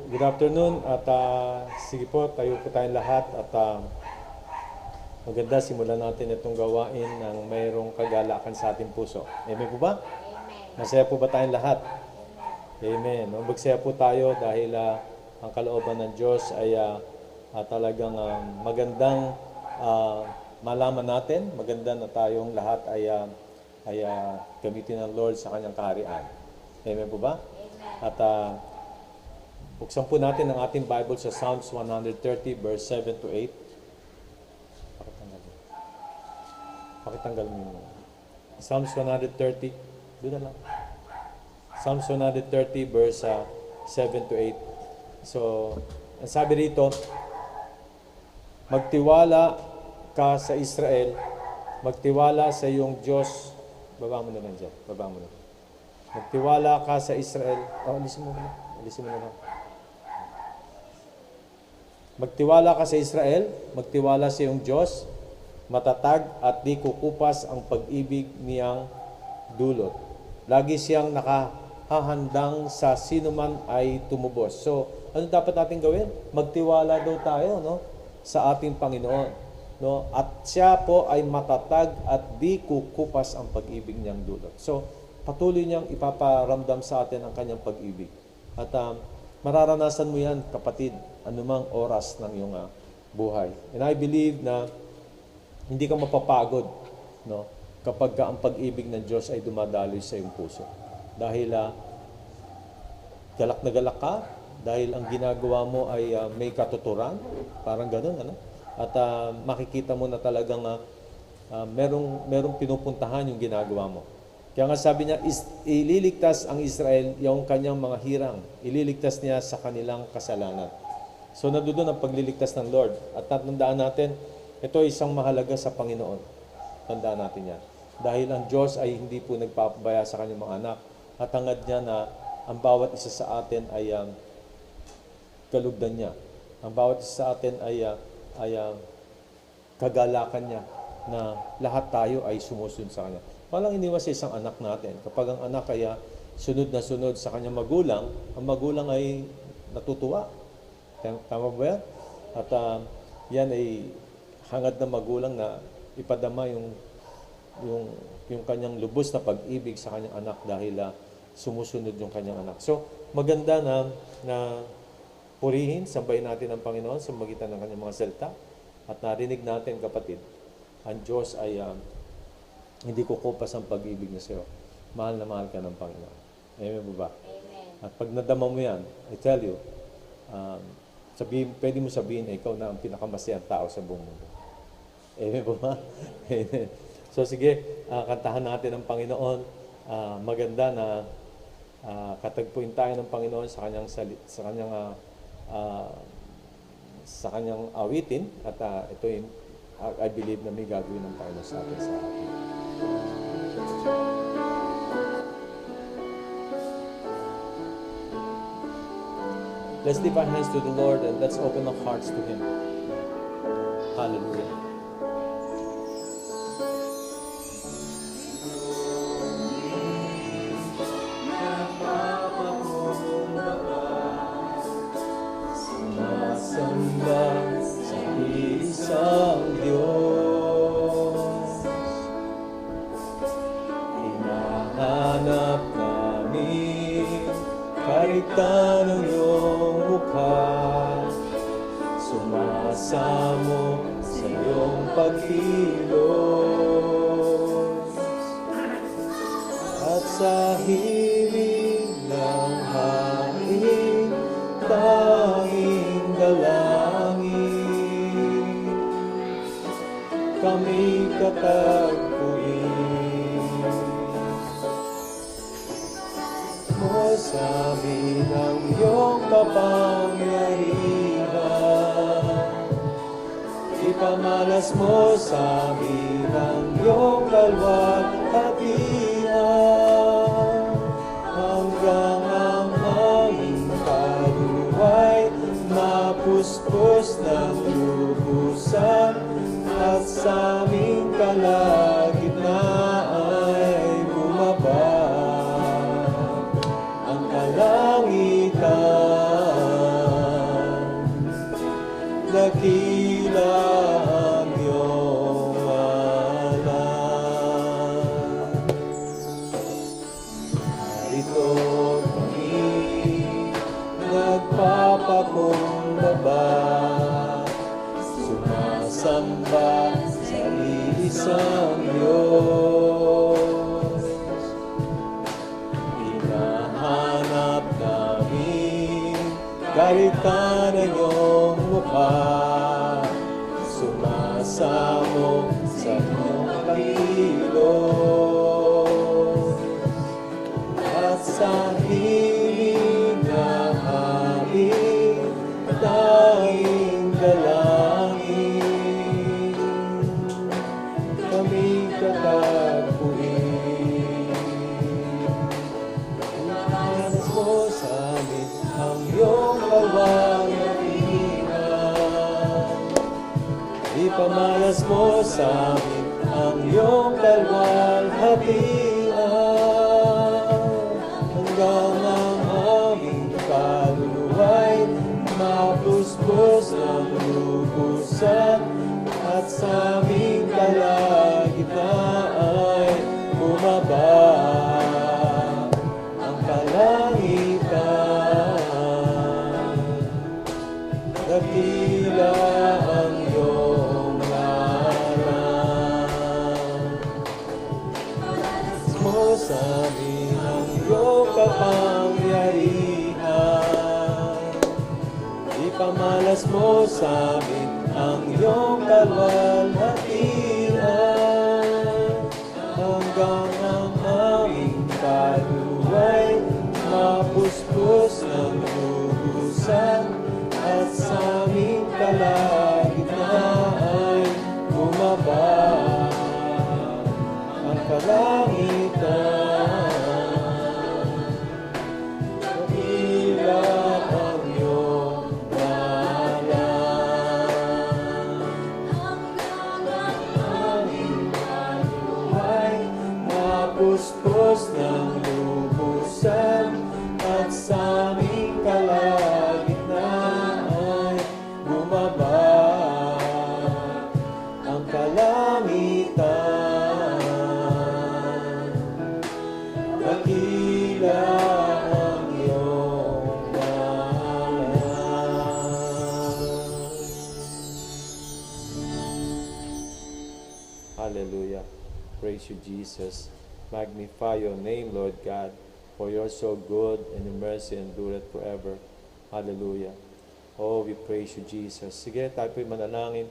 Good afternoon at sige po, tayo po tayong lahat at maganda simulan natin itong gawain ng mayroong kagalakan sa ating puso. Amen po ba? Amen. Masaya po ba tayong lahat? Amen. Magsaya po tayo dahil ang kalooban ng Diyos ay talagang magandang malaman natin. Maganda na tayong lahat ay gamitin ng Lord sa kanyang kaharian. Amen po ba? Amen. At buksan po natin ang ating Bible sa Psalms 130 verse 7 to 8. Pakitanggal mo. Psalms 130. Doon na lang. Psalms 130 verse 7 to 8. So, ang sabi rito, magtiwala ka sa Israel, magtiwala sa iyong Diyos. Baba mo na lang dyan. Baba mo na. Magtiwala ka sa Israel. Alisin mo na. Alisin mo na lang. Magtiwala ka sa Israel, magtiwala sa iyong Diyos, matatag at di kukupas ang pag-ibig niyang dulot. Lagi siyang hahandang sa sino man ay tumubos. So, ano dapat natin gawin? Magtiwala daw tayo, no, sa ating Panginoon, no? At siya po ay matatag at di kukupas ang pag-ibig niyang dulot. So, patuloy niyang ipaparamdam sa atin ang kanyang pag-ibig. At mararanasan mo yan, kapatid, anumang oras ng iyong buhay. And I believe na hindi ka mapapagod, no, kapag ang pag-ibig ng Diyos ay dumadaloy sa iyong puso. Dahil galak na galak ka, dahil ang ginagawa mo ay may katuturan, parang ganun, ano? At makikita mo na talagang merong pinupuntahan yung ginagawa mo. Kaya nga sabi niya, ililigtas ang Israel yung kanyang mga hirang. Ililigtas niya sa kanilang kasalanan. So nandoon ang pagliligtas ng Lord. At tandaan natin, ito ay isang mahalaga sa Panginoon. Tandaan natin yan. Dahil ang Diyos ay hindi po nagpapabaya sa kanyang mga anak. At hangad niya na ang bawat isa sa atin ay kalugdan niya. Ang bawat isa sa atin ay kagalakan niya na lahat tayo ay sumusunod sa kanya. Walang iniwas sa isang anak natin. Kapag ang anak ay sunod na sunod sa kanyang magulang, ang magulang ay natutuwa. Tama ba yan? At yan ay hangad ng magulang na ipadama yung kanyang lubos na pag-ibig sa kanyang anak dahil sumusunod yung kanyang anak. So, maganda na purihin, sambahin natin ang Panginoon sa magitan ng kanyang mga salita. At narinig natin, kapatid, ang Diyos ay hindi kukupas ang pag-ibig niya sa iyo. Mahal na mahal ka ng Panginoon. Amen po ba? Amen. At pag nadama mo yan, I tell you, pwede mo sabihin na ikaw na ang pinakamasayang tao sa buong mundo. Amen po ba? Amen. So sige, kantahan natin ang Panginoon. Maganda na katagpuin tayo ng Panginoon sa kanyang awitin. At ito yung I believe na may gagawin ng Panginoon sa atin sa atin. Let's lift our hands to the Lord and let's open our hearts to Him. Hallelujah. Sumasamba sa isang Diyos, hinahanap namin karitan ng iyong mukha, sumasamo sa iyong pagkilos, at sa hiling ng hangin, tanging dalangin, kami katagpuin. Mo sa amin ang iyong kapangyarihan, ipamalas mo sa amin ang iyong kalwalhatian, hanggang ang aming kaluway mapuspos ng lubusan, at sa aming kalagitnaan ay bumaba ang kalangitan. Dakila ang iyong ngalan. Narito kami nagpapakumbaba, sumasamba sa isang Diyos. Hinahanap namin karitan ng iyong mukha, sumasamo sa iyong pag-ilos, at sa hiling na hangin, tanging dalangin, kami katagpuin. Ipamalas mo sa amin ang iyong kalwalhatian, ipamalas mo sa amin ang iyong kalwalhatian, hanggang ang aming kaluluwa'y mapuspos ng lubusan, at sa aming kalagitnaan ay bumaba ang kalangitan. Dakila ang iyong ngalan, mo sa amin ang iyong kapangyarihan. Ipamalas mo sa amin ang iyong kalwalhatian, hanggang ang aming kaluluwa'y mapuspos ng lubusan, at sa aming kalagitnaan ay bumaba ang kalangitan. Dakila ang iyong ngalan, aming kaluluwa'y mapuspos ng lubusan, at sa aming kalagitnaan ay bumaba ang kalangitan. Dakila ang iyong ngalan. Hallelujah. Praise you, Jesus. Magnify your name, Lord God, for you're so good and your mercy endureth forever. Hallelujah. Oh, we praise you, Jesus. Sige, tayo po'y manalangin.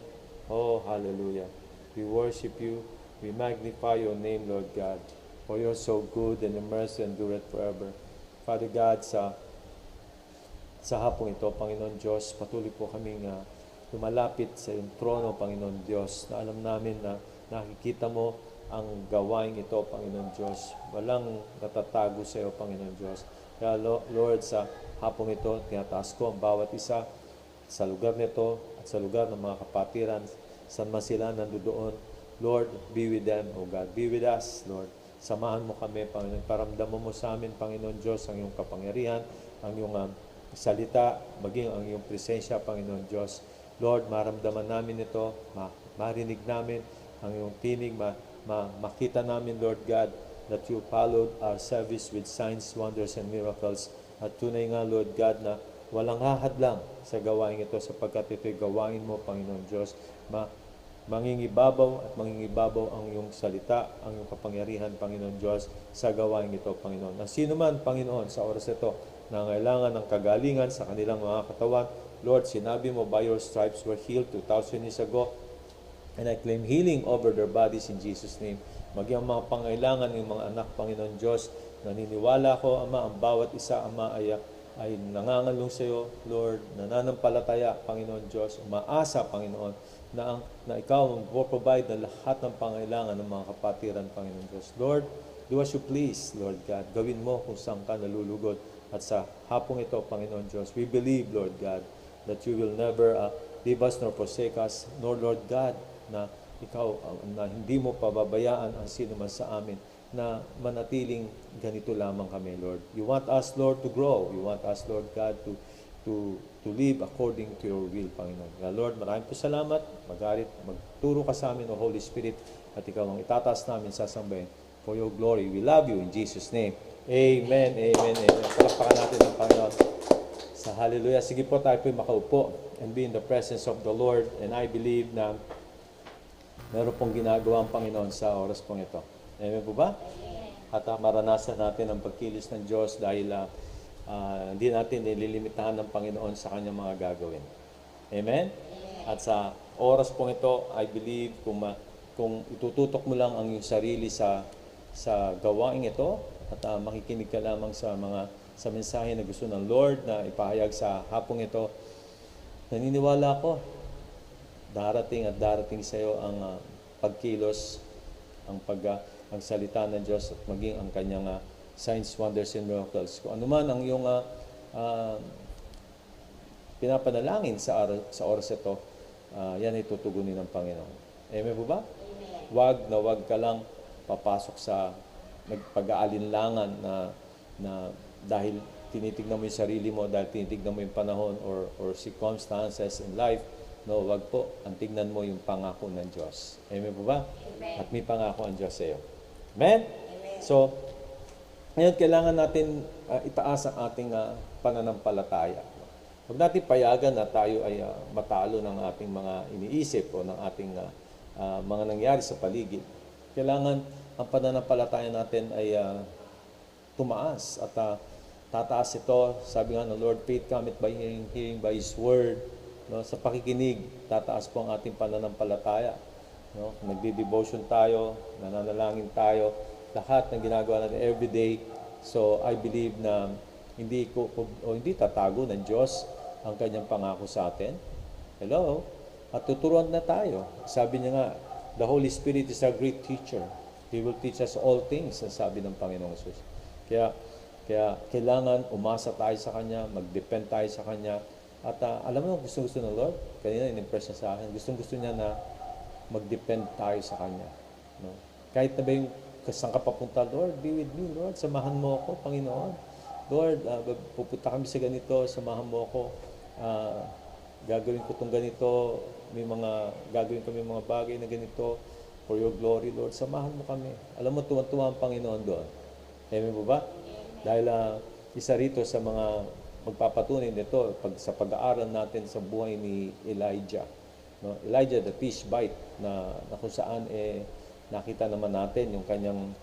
Oh, hallelujah. We worship you. We magnify your name, Lord God, for you're so good and your mercy endureth forever. Father God, sa hapong ito, Panginoon Diyos, patuloy po kaming lumalapit sa iyong trono, Panginoon Diyos, na alam namin na nakikita mo ang gawain ito, Panginoon Diyos. Walang natatago sa iyo, Panginoon Diyos. Kaya Lord, sa hapong ito, tinataas ko ang bawat isa sa lugar nito at sa lugar ng mga kapatiran, saan man sila nandoon. Lord, be with them, O God. Be with us, Lord. Samahan mo kami, Panginoon. Paramdaman mo sa amin, Panginoon Diyos, ang iyong kapangyarihan, ang iyong salita, maging ang iyong presensya, Panginoon Diyos. Lord, maramdaman namin ito, marinig namin ang iyong tinig, makita namin, Lord God, that you followed our service with signs, wonders, and miracles. At tunay nga, Lord God, na walang hahadlang sa gawain ito, sapagkat ito'y gawain mo, Panginoon Diyos. Mangingibabaw at mangingibabaw ang iyong salita, ang iyong kapangyarihan, Panginoon Diyos, sa gawain ito, Panginoon. Na sino man, Panginoon, sa oras ito, na ngailangan ng kagalingan sa kanilang mga katawan, Lord, sinabi mo, by your stripes were healed 2,000 years ago, and I claim healing over their bodies in Jesus' name. Maging ang mga pangailangan ng mga anak, Panginoon Diyos, naniniwala ko, Ama, ang bawat isa, Ama, ay nangangalong sa iyo, Lord, nananampalataya, Panginoon Diyos, umaasa, Panginoon, na ikaw ang provide na lahat ng pangailangan ng mga kapatiran, Panginoon Diyos. Lord, do as you please, Lord God. Gawin mo kung saan ka nalulugod. At sa hapong ito, Panginoon Diyos, we believe, Lord God, that you will never leave us nor forsake us, nor, Lord God, na ikaw, na hindi mo pababayaan ang sino man sa amin, na manatiling ganito lamang kami, Lord. You want us, Lord, to grow. You want us, Lord God, to live according to your will, Panginoon. Lord, maraming po salamat. Magturo ka sa amin, O Holy Spirit, at ikaw ang itataas namin sa sambahin. For your glory, we love you in Jesus' name. Amen, amen, amen. Palakpakan natin ang Panginoon sa hallelujah. Sige po, tayo po makaupo and be in the presence of the Lord. And I believe na meron pong ginagawa ang Panginoon sa oras pong ito. Amen po ba? At maranasan natin ang pagkilos ng Diyos dahil hindi natin nililimitahan ng Panginoon sa kanyang mga gagawin. Amen? At sa oras pong ito, I believe kung itututok mo lang ang iyong sarili sa gawain ito at makikinig ka lamang sa mensahe na gusto ng Lord na ipahayag sa hapong ito, naniniwala ako, darating sa iyo ang pagkilos, ang salita ng Diyos at maging ang kanyang signs, wonders, and miracles. Kung ano man ang iyong pinapanalangin sa oras ito, yan ay tutugunin ng Panginoon. Amen po ba? Amen. Wag ka lang papasok sa nagpag-aalinlangan na dahil tinitignan mo yung sarili mo, dahil tinitignan mo yung panahon or circumstances in life. No, wag po. Ang tignan mo yung pangako ng Diyos. Amen po ba? Amen. At may pangako ang Diyos sa iyo. Amen? Amen. So, ngayon kailangan natin itaas ang ating pananampalataya. Huwag natin payagan na tayo ay matalo ng ating mga iniisip o ng ating mga nangyari sa paligid. Kailangan ang pananampalataya natin ay tumaas at tataas ito. Sabi nga ng Lord, faith cometh by hearing, hearing by His word. No, sa pakikinig, tataas po ang ating pananampalataya. No, nagdi-devotion tayo, nananalangin tayo, lahat ng ginagawa natin every day. So I believe na hindi tatago ng Diyos ang kanyang pangako sa atin. Hello? At tuturuan na tayo. Sabi niya nga, the Holy Spirit is a great teacher. He will teach us all things, ang sabi ng Panginoong Jesus. Kaya kailangan umasa tayo sa Kanya, mag-depend tayo sa Kanya. At alam mo, gusto ng Lord, kanina in-impress niya sa akin, gusto niya na mag-depend tayo sa Kanya. No? Kahit na ba yung saan ka papunta, Lord, be with me, Lord, samahan mo ako, Panginoon. Lord, pupunta kami sa ganito, samahan mo ako. Gagawin ko itong ganito, gagawin kami mga bagay na ganito, for your glory, Lord, samahan mo kami. Alam mo, tuwan-tuwa ang Panginoon doon. Amen po ba? Dahil isa rito sa mga magpapatunay nito sa pag-aaral natin sa buhay ni Elijah. No? Elijah, the Tishbite, na kung saan nakita naman natin yung kanyang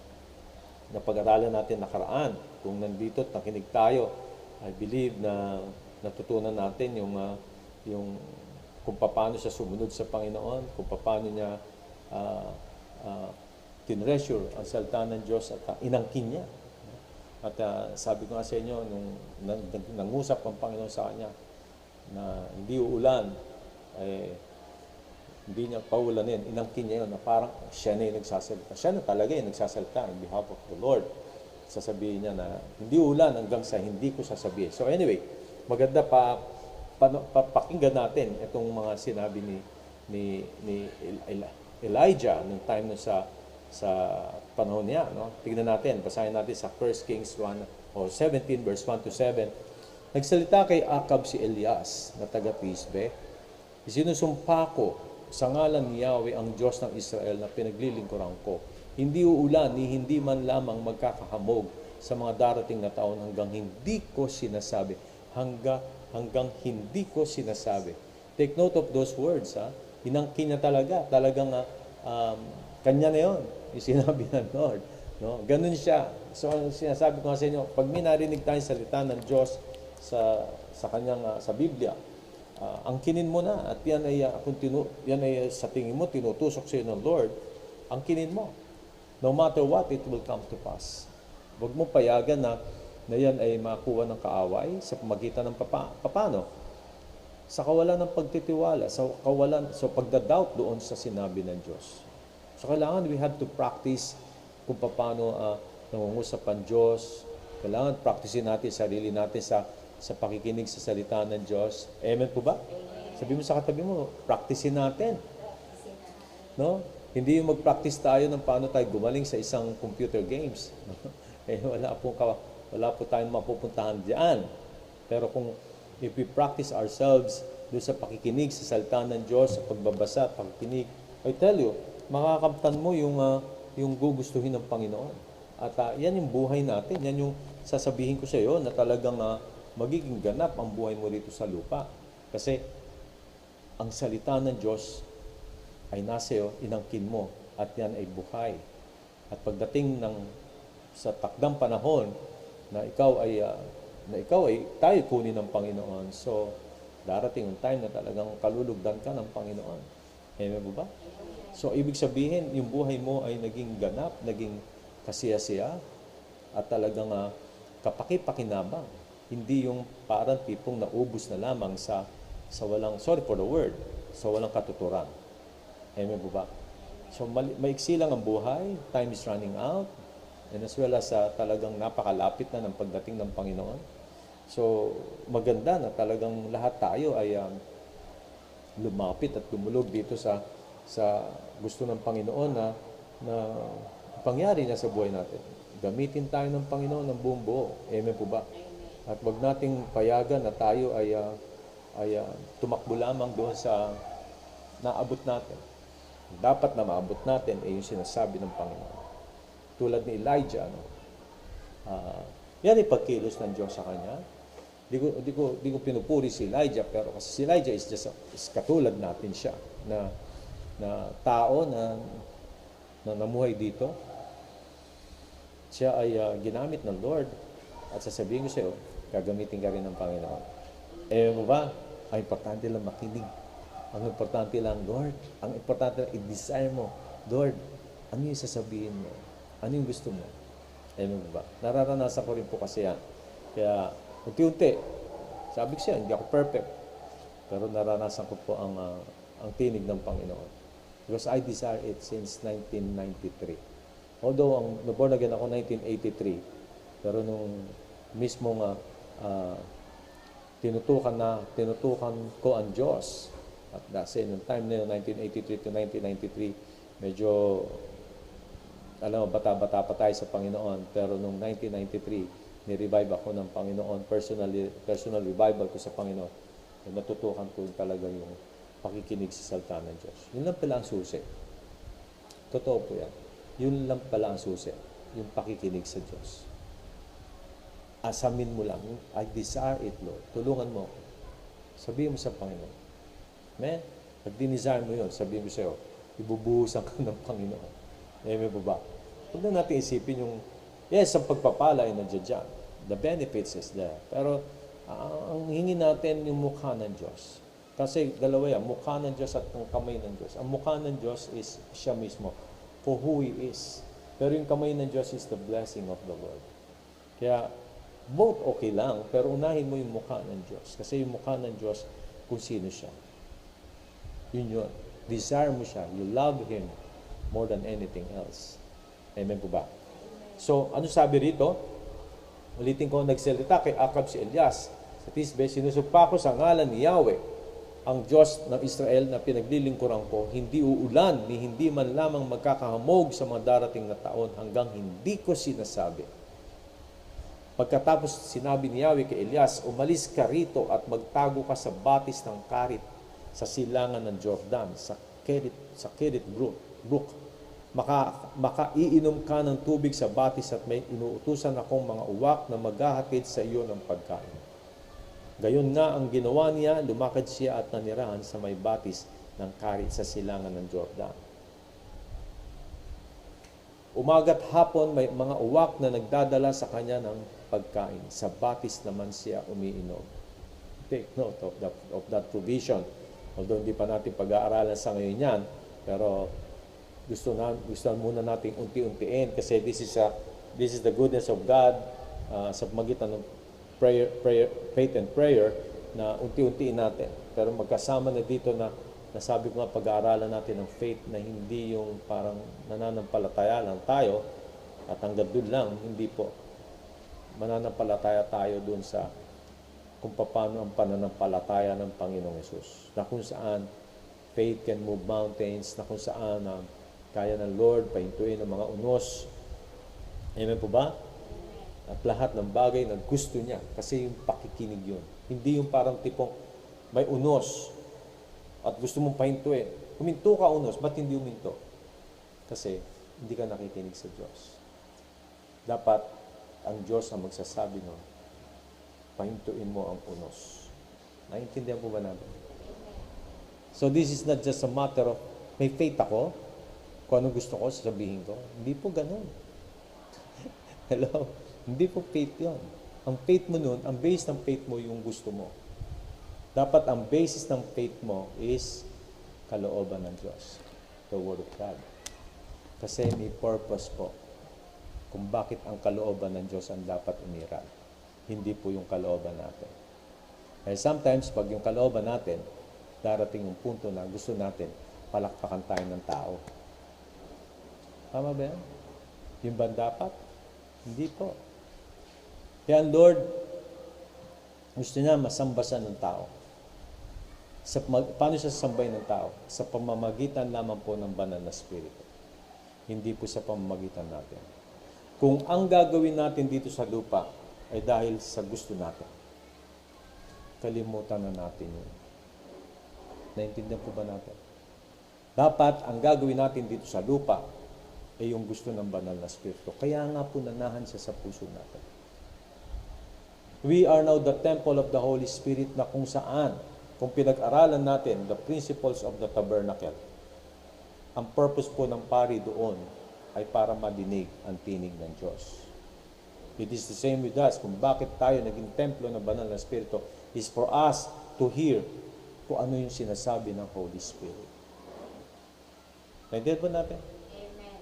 napag-aralan natin nakaraan. Kung nandito at nakinig tayo, I believe na natutunan natin yung kung paano siya sumunod sa Panginoon, kung paano niya tinreasure ang salita ng Diyos at inangkin niya. At sabi ko nga sa inyo, nung nangusap ang Panginoon sa kanya na hindi uulan, hindi niya paulanin, inangkin niya yun na parang siya na yung nagsasalita. Siya na talaga yung nagsasalita in behalf of the Lord. Sasabihin niya na hindi uulan hanggang sa hindi ko sasabihin. So anyway, maganda pakinggan natin itong mga sinabi ni Elijah nung time na sa panahon niya. No? Tignan natin, basahin natin sa 1 Kings 1 o 17 verse 1 to 7. Nagsalita kay Akab si Elias na taga-Tisbe, isinusumpa ko sa ngalan ni Yahweh ang Diyos ng Israel na pinaglilingkuran ko. Hindi uulan ni hindi man lamang magkakahamog sa mga darating na taon hanggang hindi ko sinasabi. Hanggang hindi ko sinasabi. Take note of those words. Inangkin niya talaga. Talagang kanya na yun. Yung sinabi ng Lord. No? Ganun siya. So, sinasabi ko nga sa inyo, pag may narinig tayong salita ng Diyos sa kanyang, sa Biblia, angkinin mo na. At yan ay sa tingin mo, tinutusok sa iyo ng Lord, angkinin mo. No matter what, it will come to pass. Huwag mo payagan na yan ay makuha ng kaaway sa pamagitan ng paano? Sa kawalan ng pagtitiwala, sa pagdadoubt doon sa sinabi ng Diyos. So kailangan we have to practice kung paano nangungusap ang Diyos. Kailangan practicein natin sarili natin sa pakikinig sa salita ng Diyos. Amen po ba? Sabi mo sa katabi mo, practicein natin. No? Hindi yung mag-practice tayo ng paano tayo gumaling sa isang computer games. Wala po tayong mapupuntahan diyan. Pero if we practice ourselves doon sa pakikinig sa salita ng Diyos, sa pagbabasa, pakikinig, I tell you, makakamtan mo yung gugustuhin ng Panginoon. At yan yung buhay natin. Yan yung sasabihin ko sa iyo na talagang magiging ganap ang buhay mo rito sa lupa. Kasi ang salita ng Diyos ay nasa iyo, inangkin mo, at yan ay buhay. At pagdating sa takdang panahon na ikaw ay tayo kunin ng Panginoon. So, darating ang time na talagang kalulugdan ka ng Panginoon. Amen po ba? So, ibig sabihin, yung buhay mo ay naging ganap, naging kasiyasiya, at talagang kapaki-pakinabang. Hindi yung parang tipong naubos na lamang sa walang, sorry for the word, sa walang katuturan. Amen po ba? So, maiksi lang ang buhay, time is running out, and as well as talagang napakalapit na ng pagdating ng Panginoon. So, maganda na talagang lahat tayo ay lumapit at lumulog dito sa gusto ng Panginoon na pangyari na sa buhay natin. Gamitin tayo ng Panginoon ng buong buo. Amen po ba? At wag nating payagan na tayo ay tumakbo lamang doon sa naabot natin. Dapat na maabot natin ay yung sinasabi ng Panginoon. Tulad ni Elijah, yan ay pagkilos ng Diyos sa kanya. Di ko pinupuri si Elijah, pero kasi si Elijah is katulad natin siya na tao na namuhay dito. Siya ay ginamit ng Lord at sasabihin ko sa iyo, gagamitin ka rin ng Panginoon. Mo ba? Ang importante lang makinig. Ang importante lang, Lord, ang importante lang i-desire mo, Lord, ano yung sasabihin mo? Ano yung gusto mo? Mo ba? Nararanasan ko rin po kasi yan. Kaya, unti-unti, sabi ko siya, hindi ako perfect. Pero naranasan ko po ang tinig ng Panginoon. Because I desire it since 1993. Although, naborn again ako 1983, pero nung mismong tinutukan ko ang Diyos. At kasi nung time na yun, 1983 to 1993, medyo, alam mo, bata-bata pa tayo sa Panginoon. Pero nung 1993, ni-revive ako ng Panginoon, personal revival ko sa Panginoon. Natutukan ko talaga yung pakikinig sa salita ng Diyos. Yun lang pala ang susi. Totoo po yan. Yun lang pala ang susi. Yung pakikinig sa Diyos. Asamin mo lang, I desire it, Lord. Tulungan mo. Sabihin mo sa Panginoon. Amen? Pag dinesire mo yun, sabihin mo sa'yo, ibubuhusan ka ng Panginoon. Amen po ba? Huwag na natin isipin yung, yes, ang pagpapala ay nandiyan dyan. The benefits is there. Pero, ang hingi natin yung mukha ng Diyos. Kasi dalawa yan, mukha ng Diyos at ang kamay ng Diyos. Ang mukha ng Diyos is siya mismo, for who He is. Pero yung kamay ng Diyos is the blessing of the Lord. Kaya, both okay lang, pero unahin mo yung mukha ng Diyos. Kasi yung mukha ng Diyos, kung sino siya. Yun yun. Desire mo siya. You love Him more than anything else. Amen po ba? So, ano sabi rito? Ulitin ko, nagsalita kay Akab si Elias. Sa Tisbe, sinusumpa ko sa ngalan ni Yahweh, ang Diyos ng Israel na pinaglilingkuran ko, hindi uulan ni hindi man lamang magkakahamog sa mga darating na taon hanggang hindi ko sinasabi. Pagkatapos sinabi ni Yahweh kay Elias, umalis ka rito at magtago ka sa batis ng Karit sa silangan ng Jordan, sa Kerit Brook. Makaiinom ka ng tubig sa batis at may inuutusan akong mga uwak na maghahatid sa iyo ng pagkain. Gayon nga ang ginawa niya, lumakad siya at nanirahan sa may batis ng Karit sa silangan ng Jordan. Umaga't hapon may mga uwak na nagdadala sa kanya ng pagkain. Sa batis naman siya umiinom. Take note of that provision. Although hindi pa natin pag-aaralan sa ngayon yan, pero gusto muna nating unti-untiin kasi this is the goodness of God sa magitan ng faith and prayer na unti-untiin natin. Pero magkasama na dito na nasabi ko nga pag-aaralan natin ng faith na hindi yung parang nananampalataya lang tayo at hanggang doon lang, hindi po. Mananampalataya tayo doon sa kung paano ang pananampalataya ng Panginoong Hesus. Na kung saan faith can move mountains, na kung saan kaya ng Lord pahintuin ang mga unos. Amen po ba? At lahat ng bagay na gusto niya. Kasi yung pakikinig yun. Hindi yung parang tipong may unos at gusto mong pahintuin. Huminto ka unos, ba't hindi huminto? Kasi hindi ka nakikinig sa Diyos. Dapat ang Diyos ang magsasabi nun, pahintuin mo ang unos. Naintindihan po ba natin? So this is not just a matter of may faith ako, kung ano gusto ko, sasabihin ko. Hindi po ganun. Hello? Hindi po faith yun. Ang faith mo nun, ang base ng faith mo yung gusto mo. Dapat ang basis ng faith mo is kalooban ng Diyos. The Word of God. Kasi may purpose po kung bakit ang kalooban ng Diyos ang dapat umiral. Hindi po yung kalooban natin. Kaya sometimes, pag yung kalooban natin, darating yung punto na gusto natin, palakpakan tayo ng tao. Tama ba yan? Yung ba dapat? Hindi po. Kaya ang Lord, gusto niya masambasan ng tao. Paano siya sasambahin ng tao? Sa pamamagitan lamang po ng banal na Espiritu. Hindi po sa pamamagitan natin. kung ang gagawin natin dito sa lupa ay dahil sa gusto natin, kalimutan na natin yun. Naintindihan po ba natin? Dapat ang gagawin natin dito sa lupa ay yung gusto ng banal na Espiritu. Kaya nga po nanahan siya sa puso natin. We are now the temple of the Holy Spirit na kung saan, kung pinag-aralan natin the principles of the tabernacle, ang purpose po ng pari doon ay para madinig ang tinig ng Diyos. It is the same with us. Kung bakit tayo naging templo ng banal na Espiritu is for us to hear kung ano yung sinasabi ng Holy Spirit. Naintindihan po natin? Amen.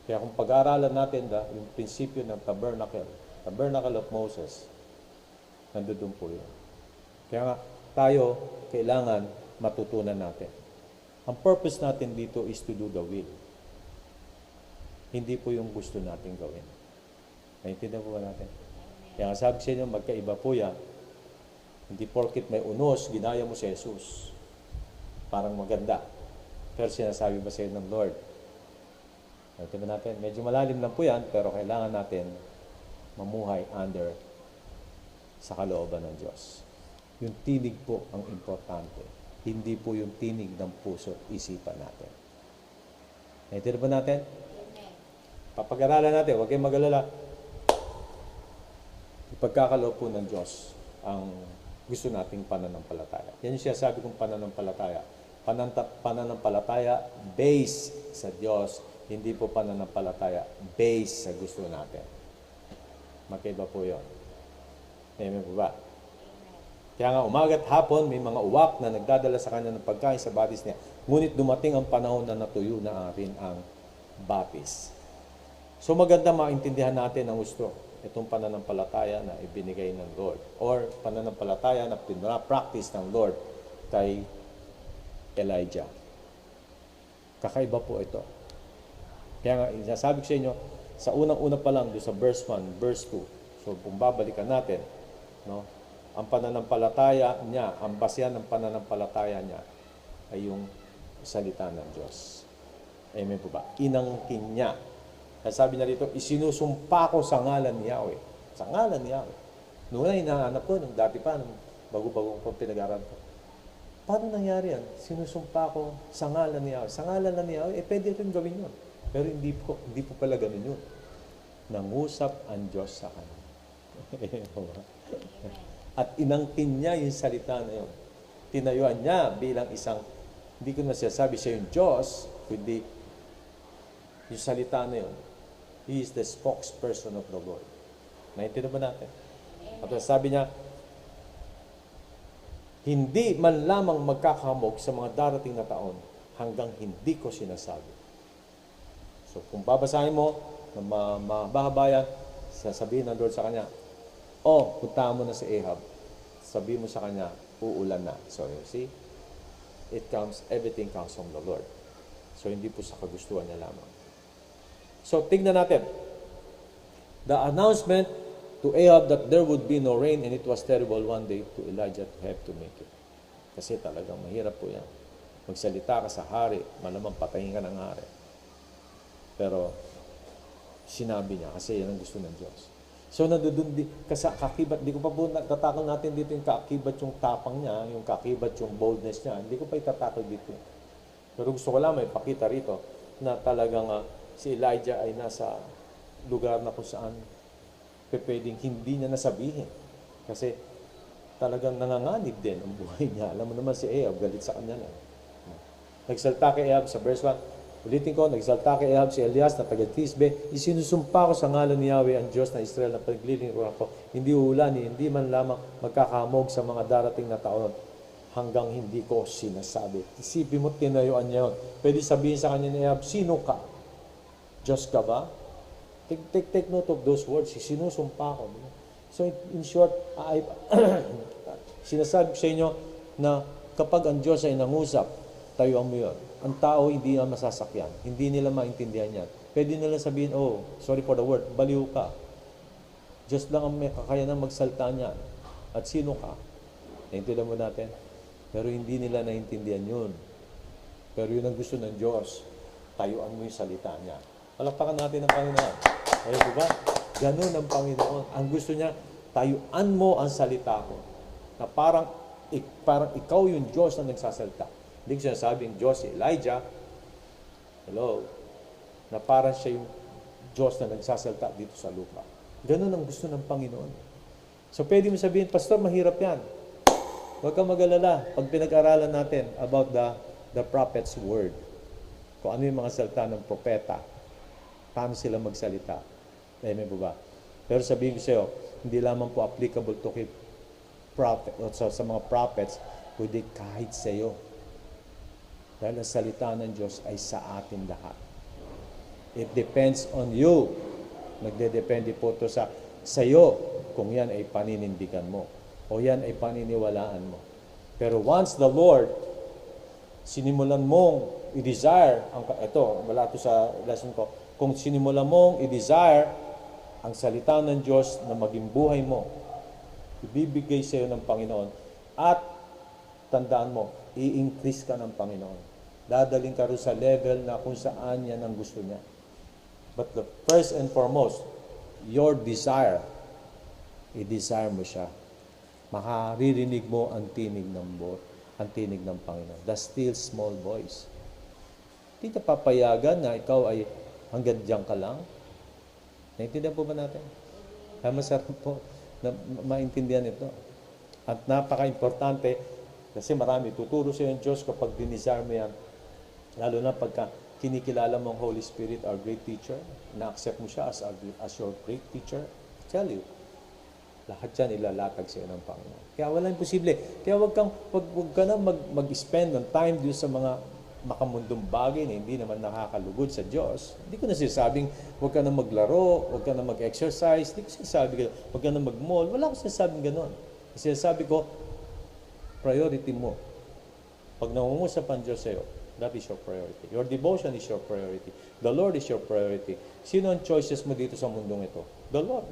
Kaya kung pag-aaralan natin yung prinsipyo ng tabernacle of Moses, nandoon po yun. Kaya nga, tayo kailangan matutunan natin. Ang purpose natin dito is to do the will. Hindi po yung gusto natin gawin. Naintindihan po ba natin? Kaya nga sabi sa inyo, magkaiba po yan. Hindi porkit may unos, ginaya mo si Jesus. Parang maganda. Pero sinasabi ba sa inyo ng Lord? Naintindihan natin? Medyo malalim lang po yan, pero kailangan natin mamuhay under sa kalooban ng Diyos. Yung tinig po ang importante. Hindi po yung tinig ng puso at isipan natin. Naintindihan ba natin? Amen. Papag-aralan natin, huwag kayong mag-alala. Ipagkakaloob po ng Diyos ang gusto nating pananampalataya. Yan yung sinasabi kong pananampalataya. Pananampalataya based sa Diyos, hindi po pananampalataya based sa gusto natin. Magkaiba po yun. Amen po ba? Kaya nga umaga't hapon, may mga uwak na nagdadala sa kanya ng pagkain sa batis niya. Ngunit dumating ang panahon na natuyo na rin ang batis. So maganda maintindihan natin ang gusto. Itong pananampalataya na ibinigay ng Lord. Or pananampalataya na pinapractice ng Lord kay Elijah. Kakaiba po ito. Kaya nga, sabi ko sa inyo, sa unang-una pa lang, doon sa verse 1, verse 2, so kung babalikan natin, no, ang pananampalataya niya, ang basehan ng pananampalataya niya ay yung salita ng Diyos. Amen po ba? Inangkin niya. Kaya sabi niya dito, isinusumpa ko sa ngalan ni Yahweh. Sa ngalan ni Yahweh. Noon na hinahanap ko, nung dati pa, nung bago-bago ko pinag-aral ko. Paano nangyari yan? Sinusumpa ko sa ngalan ni Yahweh. Sa ngalan ni Yahweh, pwede rin gawin yun. Pero hindi po pala ganun yun. Nangusap ang Diyos sa kanya. At inangkin niya yung salita na yun. Tinayuan niya bilang isang, hindi ko na sinasabi siya yung Diyos, kundi yung salita na yun. He is the spokesperson of the Lord. Naintindihan ba natin? At sabi niya, hindi man lamang magkakahamog sa mga darating na taon hanggang hindi ko sinasabi. So kung babasahin mo, na mabahabayan, sasabihin ng Lord sa kanya, punta mo na si Ahab. Sabihin mo sa kanya, uulan na. So you see, everything comes from the Lord. So hindi po sa kagustuhan niya lamang. So, tignan natin. The announcement to Ahab that there would be no rain and it was terrible one day to Elijah to have to make it. Kasi talagang mahirap po yan. Magsalita ka sa hari, malamang patayin ka ng hari. Pero, sinabi niya kasi yan ang gusto ng Diyos. So, nandoon kakibat, di ko pa po tatakal natin dito yung kakibat yung tapang niya, yung kakibat yung boldness niya. Hindi ko pa itatakal dito. Pero gusto ko lang may pakita rito na talagang si Elijah ay nasa lugar na kung saan pwedeng hindi niya nasabihin. Kasi talagang nanganganib din ang buhay niya. Alam mo naman si Ahab, galit sa kanya na. Nagsalta kay Ahab sa verse 1. Ulitin ko, nagsalta kay Ahab si Elias na taga-Tisbe, isinusumpa ko sa ngalan ni Yahweh ang Diyos ng Israel na paglilingkuran ko. Hindi uulani, hindi man lamang magkakahamog sa mga darating na taon hanggang hindi ko sinasabi. Isipin mo, tinayuan niya yun. Pwede sabihin sa kanya ni Ahab, sino ka? Diyos ka ba? Take note of those words. Sinusumpa ko. So, in short, sinasabi ko sa inyo na kapag ang Diyos ay nangusap, tayuan mo yun. Ang tao hindi na masasakyan. Hindi nila maintindihan yan. Pwede nila sabihin, sorry for the word, baliw ka. Diyos lang ang may kakayanan magsalta niyan. At sino ka? Naintindihan mo natin? Pero hindi nila naintindihan yun. Pero yun ang gusto ng Diyos. Tayuan mo yung salita niya. Palakpakan natin ang Panginoon. Ayun po ba? Ganun ang Panginoon. Ang gusto niya, tayuan mo ang salita ko. Na parang ikaw yung Diyos na nagsasalita. Hindi ko sinasabing Diyos si Elijah. Hello? Na parang siya yung Diyos na nagsasalita dito sa lupa. Ganun ang gusto ng Panginoon. So pwede mo sabihin, Pastor, mahirap yan. Huwag kang mag-alala pag pinag-aralan natin about the prophet's word. Kung ano yung mga salita ng propeta. Paano sila magsalita. Amen po ba? Pero sabihin ko sa iyo, hindi lamang po applicable to kay prophet, sa mga prophets, kundi kahit sa iyo. Dahil ang salita ng Diyos ay sa atin lahat. It depends on you. Nagdedepende po ito sa iyo kung yan ay paninindigan mo o yan ay paniniwalaan mo. Pero once the Lord, sinimulan mong i-desire, ito, wala ito sa lesson ko, kung sinimulan mong i-desire ang salita ng Diyos na maging buhay mo, ibibigay sa iyo ng Panginoon at tandaan mo, i-increase ka ng Panginoon. Dadaling ka rin sa level na kung saan yan ang gusto niya. But the first and foremost, your desire, i-desire mo siya. Makaririnig mo ang tinig ng Panginoon. The still small voice. Hindi ka papayagan na ikaw ay hanggang diyan ka lang. Naintindihan po ba natin? Kaya masarap po na maintindihan ito. At napaka-importante kasi marami tuturo sa yung Diyos kapag dinisarm mo yan. Lalo na pagka kinikilala mo ang Holy Spirit, our great teacher, na-accept mo siya as your great teacher, I tell you, lahat yan ilalatag sa iyo ng Panginoon. Kaya wala imposible. Kaya wag ka na mag-spend ng time doon sa mga makamundong bagay na hindi naman nakakalugod sa Diyos. Hindi ko na sinasabing wag ka na maglaro, wag ka na mag-exercise, hindi ko sinasabi wag ka na mag-mall. Wala ko sinasabing gano'n. Sinasabi ko, priority mo. Pag nangungusap ang Diyos sa iyo, that is your priority. Your devotion is your priority. The Lord is your priority. Sino ang choices mo dito sa mundong ito? The Lord.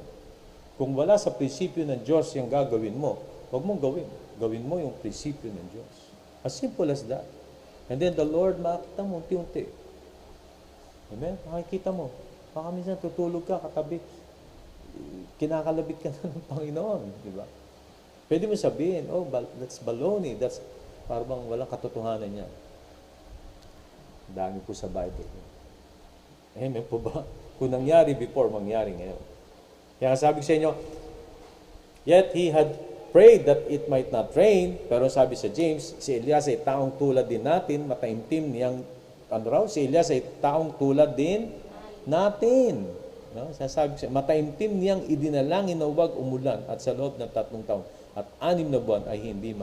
Kung wala sa prinsipyo ng Diyos yung gagawin mo, huwag mong gawin. Gawin mo yung prinsipyo ng Diyos. As simple as that. And then the Lord, makikita mo unti-unti. Amen? Makikita mo. Baka minsan tutulog ka, katabi, kinakalabit ka na ng Panginoon. Diba? Pwede mo sabihin, oh, that's baloney. That's parang walang katotohanan niya. Dami po sa Bible. Amen po ba? Kung nangyari before, mangyari ngayon. Kaya sabi ko sa inyo, yet he had prayed that it might not rain. Pero sabi sa James, si Elias ay taong tulad din natin, mataimtim niyang, ano raw? Si Elias ay taong tulad din natin. No? Sasabi siya, mataimtim niyang idinalangin na huwag umulan at sa loob ng 3 taon at 6 na buwan ay hindi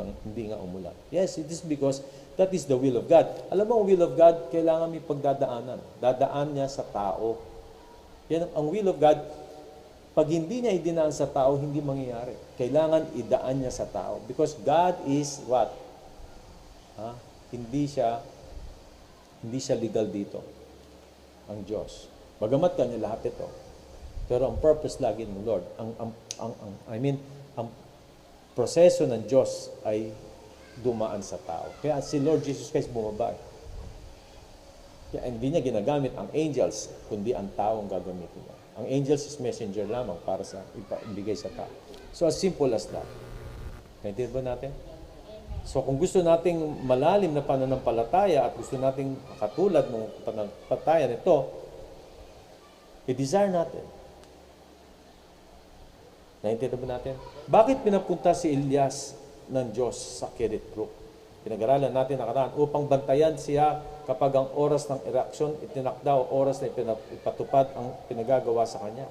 nga umulan. Yes, it is because that is the will of God. Alam mo, ang will of God, kailangan may pagdadaanan. Dadaan niya sa tao. Yan ang will of God. Pag hindi niya idinaan sa tao, hindi mangyayari. Kailangan idaan niya sa tao. Because God is what? Hindi siya legal dito. Ang Diyos. Bagamat kanya lahat ito. Pero ang purpose lagi ng Lord, ang proseso ng Diyos ay dumaan sa tao. Kaya si Lord Jesus Christ bumaba. Kaya hindi niya ginagamit ang angels, kundi ang tao ang gagamitin niya. Ang angels is messenger lamang para sa ibigay sa tao. So as simple as that. Naintindihan ba natin? So kung gusto nating malalim na pananampalataya at gusto nating katulad ng pananampalataya nito, i-desire natin. Naintindihan ba natin? Bakit pinapunta si Elias ng Diyos sa Kerit Brook? Pinag-aralan natin nakaraan upang bantayan siya kapag ang oras ng ereksyon itinakda o oras na ipatupad ang pinagagawa sa kanya.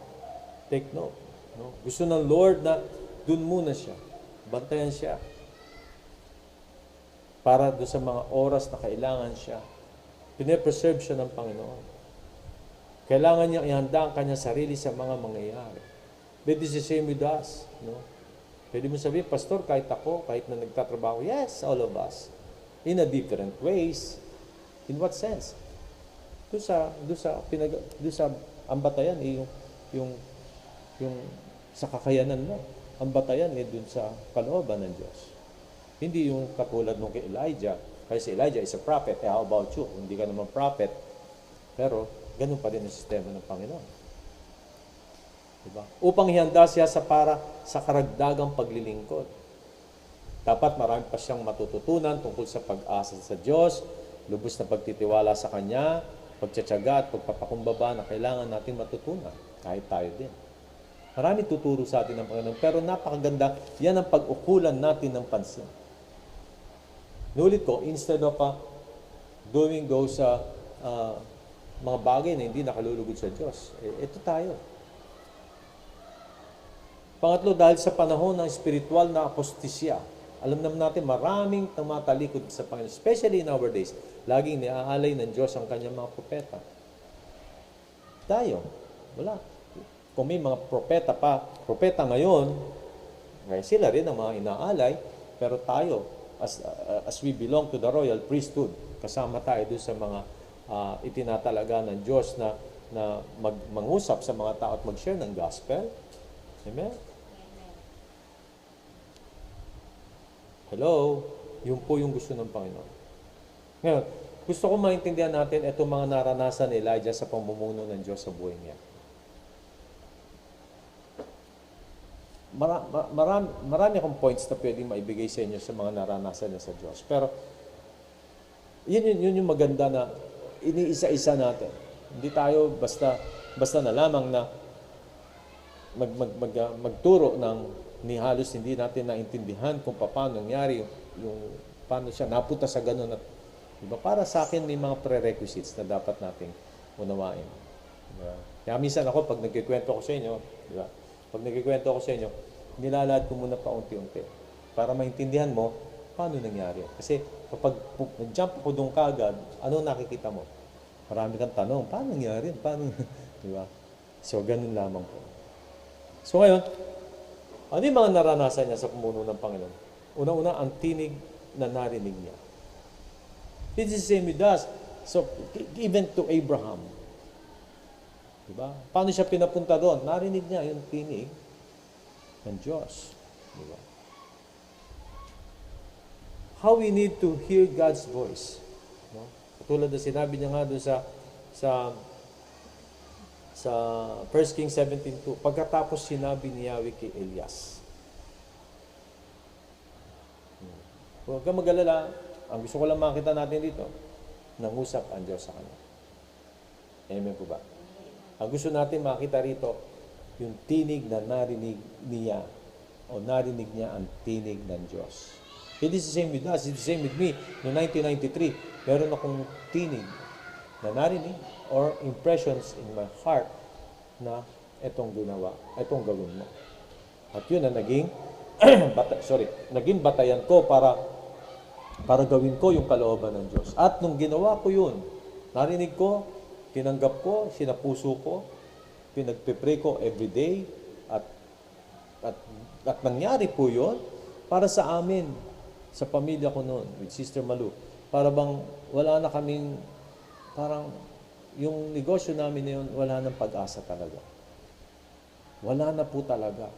Take note. No? Gusto ng Lord na dun muna siya. Bantayan siya. Para doon sa mga oras na kailangan siya. Pine-preserve siya ng Panginoon. Kailangan niya ihanda ang kanyang sarili sa mga mangyayari. But this is the same with us. No? Pwede mo sabihin, Pastor, kahit ako, kahit na nagtatrabaho, yes, all of us. In a different ways. In what sense? Doon sa ambatayan, yung sa kakayanan mo. Ambatayan doon sa kalooban ng Diyos. Hindi yung katulad nung kay Elijah. Kasi si Elijah is a prophet. How about you? Hindi ka naman prophet. Pero, ganun pa rin ang sistema ng Panginoon. Diba? Upang ihanda siya sa karagdagang paglilingkod. Dapat marami pa siyang matututunan tungkol sa pag-asa sa Diyos, lubos na pagtitiwala sa Kanya, pagtsatsaga at pagpapakumbaba na kailangan natin matutunan, kahit tayo din. Marami tuturo sa atin ng Panginoon, pero napakaganda, yan ang pag-ukulan natin ng pansin. Nulit ko, instead of doing those mga bagay na hindi nakalulugod sa Diyos, ito tayo. Pangatlo, dahil sa panahon ng spiritual na apostasya, alam naman natin maraming tumatalikod sa Panginoon, especially in our days. Laging niaalay ng Diyos ang kanyang mga propeta. Tayo, wala. Kung may mga propeta ngayon, kaya sila rin ang mga inaalay, pero tayo, as we belong to the royal priesthood, kasama tayo doon sa mga itinatalaga ng Diyos na mangusap sa mga tao at mag-share ng gospel. Amen? Hello? Yun po yung gusto ng Panginoon. Ngayon, gusto ko maintindihan natin itong mga naranasan ni Elijah sa pamumuno ng Diyos sa buhay niya. Marami akong points na pwedeng maibigay sa inyo sa mga naranasan niya sa Diyos. Pero, yun yung maganda na iniisa-isa natin. Hindi tayo basta na lamang na magturo ng ni halos hindi natin naintindihan kung paano nangyari yung paano siya napunta sa ganun at diba? Para sa akin may mga prerequisites na dapat nating unawain. Diba? Kaya minsan ako pag nagkikwento ko sa inyo, diba? Pag nagkikwento ko sa inyo, nilalahad ko muna pa unti-unti para maintindihan mo paano nangyari. Kasi kapag nag-jump ko doon kagad, ano nakikita mo? Marami kang tanong, paano nangyari? Paano? Diba? So, ganun lamang po. So, ngayon, ano yung mga naranasan niya sa pumuno ng Panginoon? Una-una, ang tinig na narinig niya. It is the same with us. So, even to Abraham. Diba? Paano siya pinapunta doon? Narinig niya yung tinig ng Diyos. Diba? How we need to hear God's voice. No? Katulad na sinabi niya nga doon sa 1 Kings 17:2, pagkatapos sinabi ni Yahweh kay Elias. Huwag kang mag-alala, ang gusto ko lang makita natin dito, nangusap ang Diyos sa kanya. Amen po ba? Ang gusto natin makita rito, yung tinig na narinig niya, o narinig niya ang tinig ng Diyos. It is the same with us, it is the same with me. Noong 1993, meron akong tinig na narinig or impressions in my heart na itong gawin mo. At yun na naging naging batayan ko para gawin ko yung kalooban ng Diyos. At nung ginawa ko yun, narinig ko, tinanggap ko, sinapuso ko, pinagpipray ko everyday at nangyari po yun para sa amin, sa pamilya ko noon, with Sister Malu. Para bang wala na kaming parang yung negosyo namin na yun, wala nang pag-asa talaga. Wala na po talaga.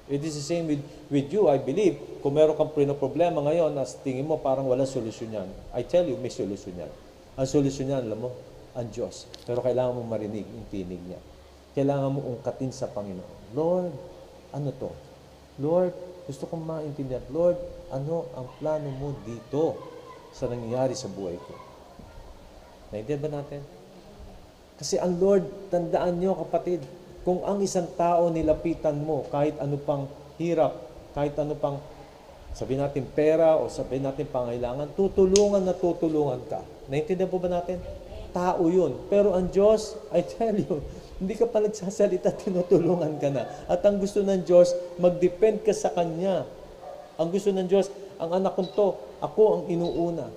It is the same with you, I believe. Kung meron kang problema ngayon, na tingin mo parang wala solusyon yan. I tell you, may solusyon yan. Ang solusyon yan, alam mo, ang Diyos. Pero kailangan mo marinig yung tinig niya. Kailangan mo ungkatin sa Panginoon. Lord, ano to? Lord, gusto kong maintindihan. Lord, ano ang plano mo dito sa nangyayari sa buhay ko? Naintindihan ba natin? Kasi ang Lord, tandaan nyo kapatid, kung ang isang tao nilapitan mo, kahit ano pang hirap, kahit ano pang, sabihin natin pera o sabihin natin pangailangan, tutulungan ka. Naintindihan po ba natin? Tao yun. Pero ang Diyos, I tell you, hindi ka pa nagsasalita, tinutulungan ka na. At ang gusto ng Diyos, mag-depend ka sa Kanya. Ang gusto ng Diyos, ang anak ko to, ako ang inuuna.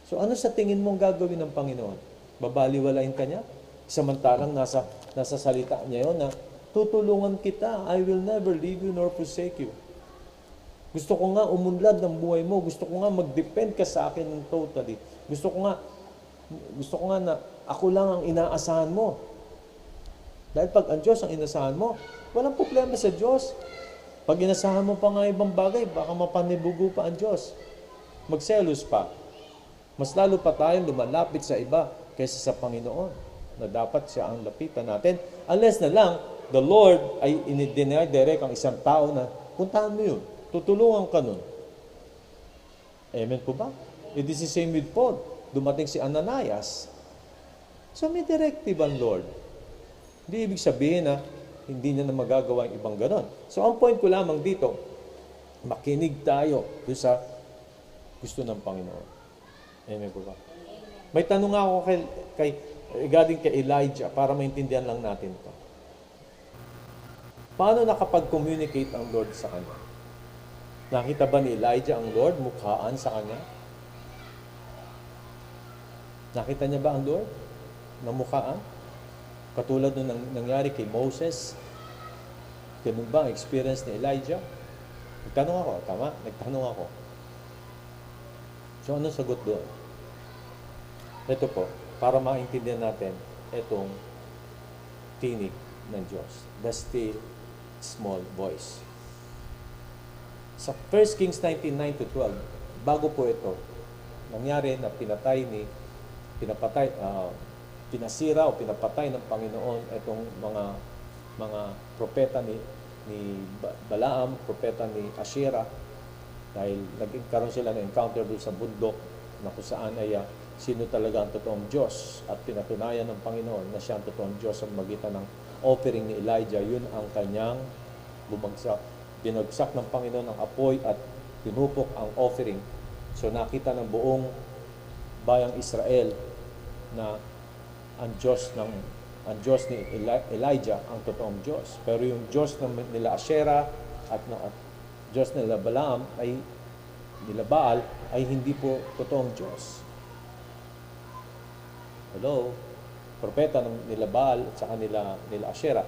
So ano sa tingin mong gagawin ng Panginoon? Babaliwalain ka niya? Samantalang nasa salita niya yun na, tutulungan kita, I will never leave you nor forsake you. Gusto ko nga umunlad ng buhay mo, gusto ko nga mag-depend ka sa akin ng totally. Gusto ko nga na ako lang ang inaasahan mo. Dahil pag ang Diyos ang inaasahan mo, walang problema sa Diyos. Pag inasahan mo pa nga ibang bagay, baka mapanibugo pa ang Diyos. Magselos pa. Mas lalo pa tayong lumalapit sa iba kaysa sa Panginoon na dapat siya ang lapitan natin. Unless na lang, the Lord ay dinidindirect ang isang tao na, puntahan mo yun, tutulungan ka nun. Amen po ba? It is the same with Paul. Dumating si Ananias. So may directive ang Lord. Hindi ibig sabihin na hindi niya na magagawa yung ibang ganon. So ang point ko lamang dito, makinig tayo doon sa gusto ng Panginoon. Amen po ba? May tanong ako regarding kay Elijah para maintindihan lang natin ito. Paano nakapag-communicate ang Lord sa kanya? Nakita ba ni Elijah ang Lord mukhaan sa kanya? Nakita niya ba ang Lord na mukhaan? Katulad nung nangyari kay Moses. Ganun ba ang experience ni Elijah? Nagtanong ako, tama? Nagtanong ako. So, anong sagot doon? Ito po, para maintindihan natin itong tinig ng Diyos. The still small voice. Sa 1 Kings 19:9-12, bago po ito, nangyari na pinasira o pinapatay ng Panginoon itong mga propeta ni Balaam, propeta ni Asherah, dahil nagkaroon sila ng encounter doon sa bundok na kung saan ay sino talaga ang totoong Diyos, at pinatunayan ng Panginoon na siya ang totoong Diyos sa magitan ng offering ni Elijah. Yun ang kanyang binagsak ng Panginoon ng apoy at tinupok ang offering. So nakita ng buong bayang Israel na ang Diyos ni Elijah ang totoong Diyos. Pero yung Diyos nila Asherah at Diyos nila Balaam nila Baal ay hindi po totoong Diyos. Hello? Propeta nila Baal at saka nila Asherah.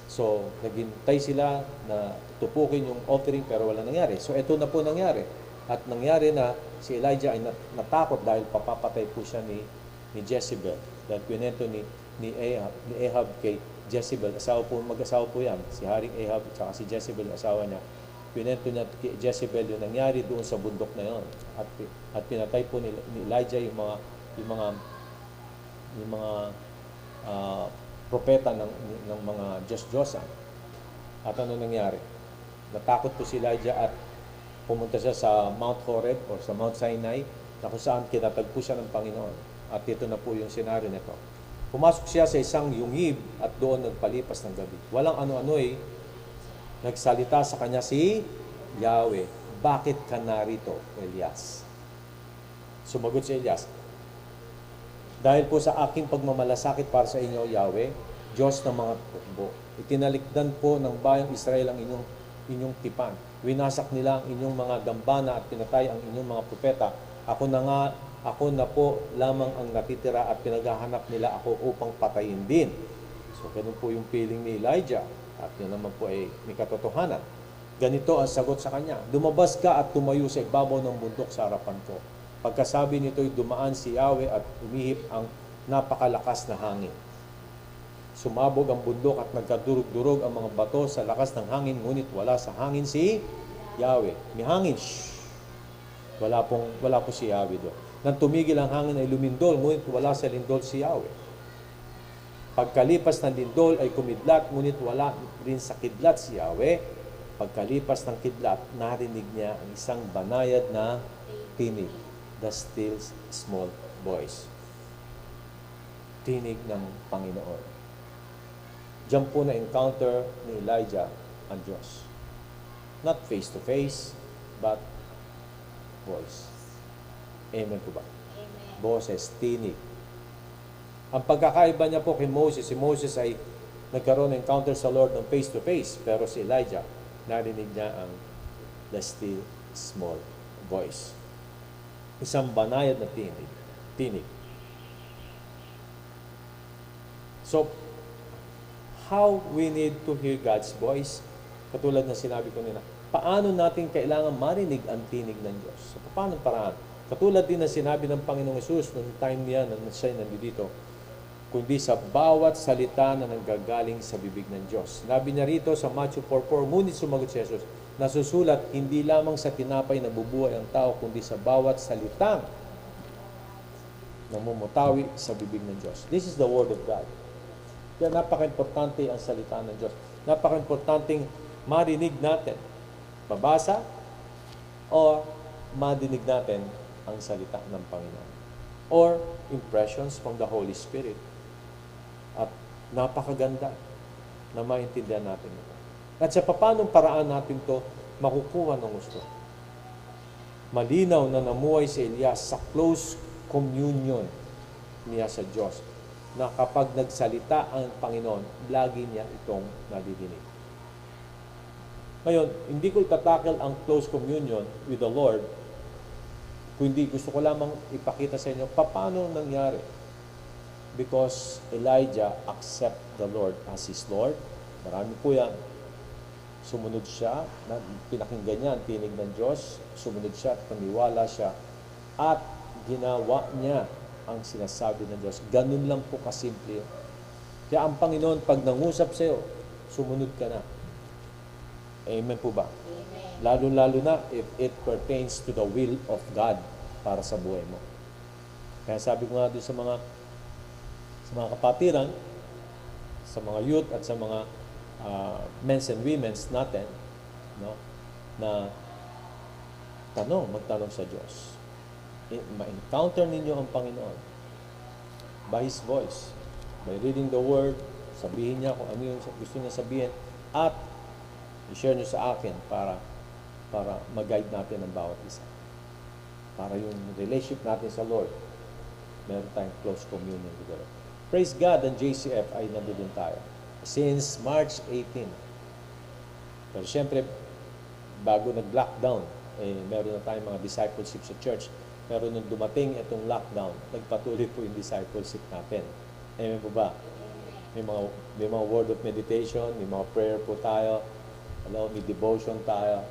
So, naghintay sila na tupukin yung offering pero wala nangyari. So, ito na po nangyari. At nangyari na si Elijah ay natakot dahil papapatay po siya ni Jezebel. Dahil kwento ni Ahab kay Jezebel, mag-asawa po yan, si Haring Ahab at saka si Jezebel, asawa niya. Kwento niya kay Jezebel yung nangyari doon sa bundok na yon. At pinatay po ni Elijah yung mga propeta ng mga Diyos-Diyosan. At ano nangyari? Natakot po si Elijah at pumunta siya sa Mount Horeb o sa Mount Sinai na kung saan kinatagpo siya ng Panginoon. At ito na po yung senaryo nito. Pumasok siya sa isang yungib at doon nagpalipas ng gabi. Walang ano-ano nagsalita sa kanya si Yahweh. Bakit ka narito, Elias? Sumagot si Elias, dahil po sa aking pagmamalasakit para sa inyo, Yahweh, Diyos ng mga tukbo, itinalikdan po ng bayang Israel ang inyong tipan. Winasak nila ang inyong mga gambana at pinatay ang inyong mga propeta. Ako na po lamang ang natitira at pinaghahanap nila ako upang patayin din. So, ganun po yung feeling ni Elijah. At yun naman po ay may katotohanan. Ganito ang sagot sa kanya, lumabas ka at tumayo sa ibabaw ng bundok sa harapan ko. Pagkasabi nito'y dumaan si Yahweh at umihip ang napakalakas na hangin. Sumabog ang bundok at nagkadurog-durog ang mga bato sa lakas ng hangin, ngunit wala sa hangin si Yahweh. May hangin, wala po si Yahweh doon. Nang tumigil ang hangin ay lumindol, ngunit wala sa lindol si Yahweh. Pagkalipas ng lindol ay kumidlat, ngunit wala rin sa kidlat si Yahweh. Pagkalipas ng kidlat, narinig niya ang isang banayad na tinig. The still small voice. Tinig ng Panginoon. Diyan po na-encounter ni Elijah ang Diyos. Not face to face, but voice. Amen po ba? Amen. Boses, tinig. Ang pagkakaiba niya po kay Moses, si Moses ay nagkaroon ng encounter sa Lord ng face to face, pero si Elijah, narinig niya ang the still small voice. Isang banayad na tinig. So, how we need to hear God's voice? Katulad na sinabi ko nila, paano natin kailangan marinig ang tinig ng Diyos? So, paano paraan? Katulad din na sinabi ng Panginoong Hesus noong time niya na siya nandito, kundi sa bawat salita na nanggagaling sa bibig ng Diyos. Sinabi niya rito sa Matthew 4:4, ngunit sumagot si Jesus, nasusulat, hindi lamang sa tinapay na bubuhay ang tao, kundi sa bawat salitang namumutawi sa bibig ng Diyos. This is the Word of God. Kaya napaka-importante ang salita ng Diyos. Napaka-importanting marinig natin, mabasa o marinig natin ang salita ng Panginoon. Or impressions from the Holy Spirit. At napakaganda na maintindihan natin ito. At sa paanong paraan natin to makukuha ng gusto. Malinaw na namuhay si Elias sa close communion niya sa Diyos, na kapag nagsalita ang Panginoon, lagi niya itong nadidinig. Ngayon, hindi ko itatakil ang close communion with the Lord, kundi gusto ko lamang ipakita sa inyo paano nangyari. Because Elijah accept the Lord as his Lord. Marami po yan. Sumunod siya, pinakinggan niya ang tinig ng Diyos, sumunod siya, paniwala siya, at ginawa niya ang sinasabi ng Diyos. Ganun lang po kasimple. Kaya ang Panginoon, pag nangusap sa iyo, sumunod ka na. Amen po ba? Amen. Lalo-lalo na if it pertains to the will of God para sa buhay mo. Kaya sabi ko nga doon sa mga kapatiran, sa mga youth at sa mga men's and women's natin, no, na magtanong sa Diyos. Ma-encounter ninyo ang Panginoon by His voice, by reading the Word, sabihin niya kung ano yung gusto niya sabihin, at i-share niyo sa akin para mag-guide natin ang bawat isa. Para yung relationship natin sa Lord, meron tayong close communion with the Lord. Praise God, ang JCF ay nandun tayo. Since March 18. Pero syempre, bago nag-lockdown, meron na tayong mga discipleship sa church. Pero nung dumating itong lockdown, nagpatuloy po yung discipleship natin. Amen po ba? May mga word of meditation, may mga prayer po tayo. Hello, may devotion tayo.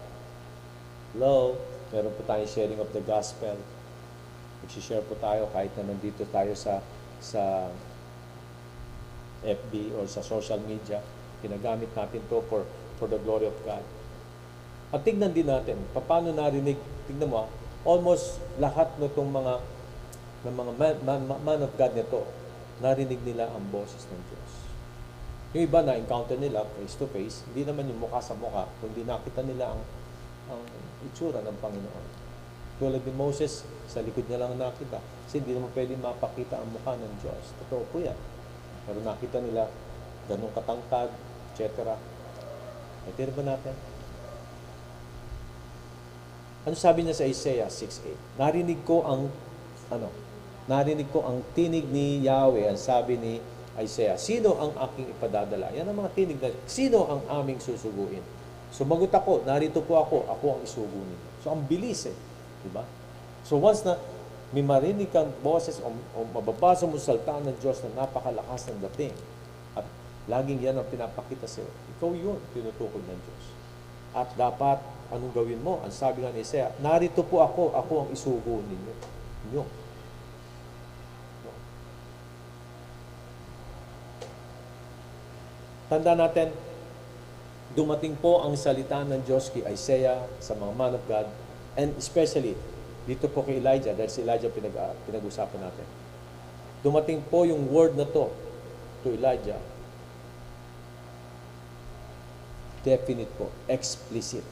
Hello, meron po tayong sharing of the gospel. Mag-share po tayo kahit na nandito tayo sa FB or sa social media. Ginagamit natin to for the glory of God. At tignan din natin, paano narinig, tignan mo, almost lahat ng mga man of God nito, narinig nila ang boses ng Diyos. Yung iba na encounter nila face to face, hindi naman yung mukha sa mukha, kundi nakita nila ang itsura ng Panginoon. Tulad ni Moses, sa likod niya lang nakita. Kasi hindi naman pwede mapakita ang mukha ng Diyos. Totoo po yan. Pero nakita nila, ganun katangkad, etc. Natin ba natin? Ano sabi niya sa Isaiah 6:8? Narinig ko ang tinig ni Yahweh, ang sabi ni Isaiah, sino ang aking ipadadala? Yan ang mga tinig na, sino ang aming susuguin? Sumagot ako, narito po ako ang isugunin. So, ang bilis diba? So, once na may marinig kang boses o mababasa mo salita ng Diyos na napakalakas ng dating, at laging yan ang pinapakita sa iyo, ikaw yun, tinutukoy ng Diyos. At dapat, anong gawin mo? Ang sabi nga ni Isaiah, narito po ako ang isugo ninyo. Tanda natin, dumating po ang salita ng Diyos kay Isaiah sa mga man of God, and especially dito po kay Elijah, dahil si Elijah pinag-usapan natin. Dumating po yung word na to Elijah. Definite po, explicit,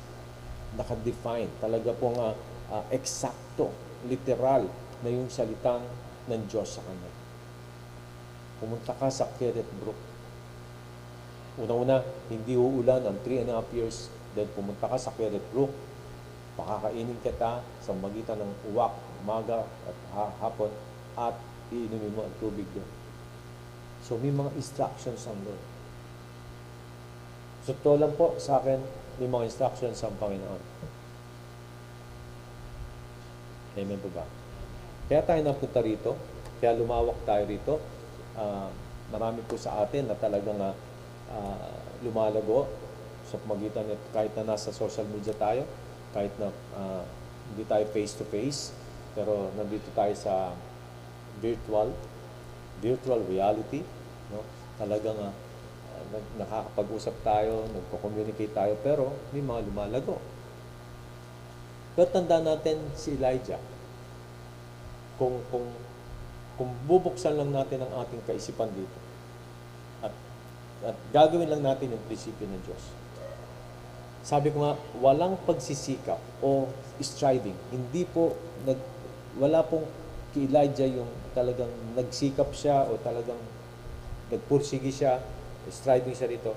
nakadefine, talaga po nga eksakto, literal na yung salitang ng Diyos sa kanya. Pumunta ka sa Kerith Brook. Una-una, hindi uulan ang 3.5 years. Then pumunta ka sa Kerith Brook, pakakainin kita sa magitan ng uwak, umaga at hapon, at iinumin mo ang tubig doon. So may mga instructions ang Lord. So to lang po sa akin, may mga instructions ang Panginoon. Amen po ba? Kaya tayo napunta rito, kaya lumawak tayo rito. Marami po sa atin na talagang lumalago sa pamagitan nito, kahit na nasa social media tayo, kahit na hindi tayo face-to-face, pero nandito tayo sa virtual reality, no? Talagang nakakapag-usap tayo, nagko-communicate tayo, pero may mga lumalago. Pero tandaan natin si Elijah. Kung bubuksan lang natin ang ating kaisipan dito, at At gagawin lang natin yung prinsipyo ng Diyos. Sabi ko nga, walang pagsisikap o striving. Hindi po, wala pong kay Elijah yung talagang nagsikap siya o talagang nagpursigi siya, striving siya rito.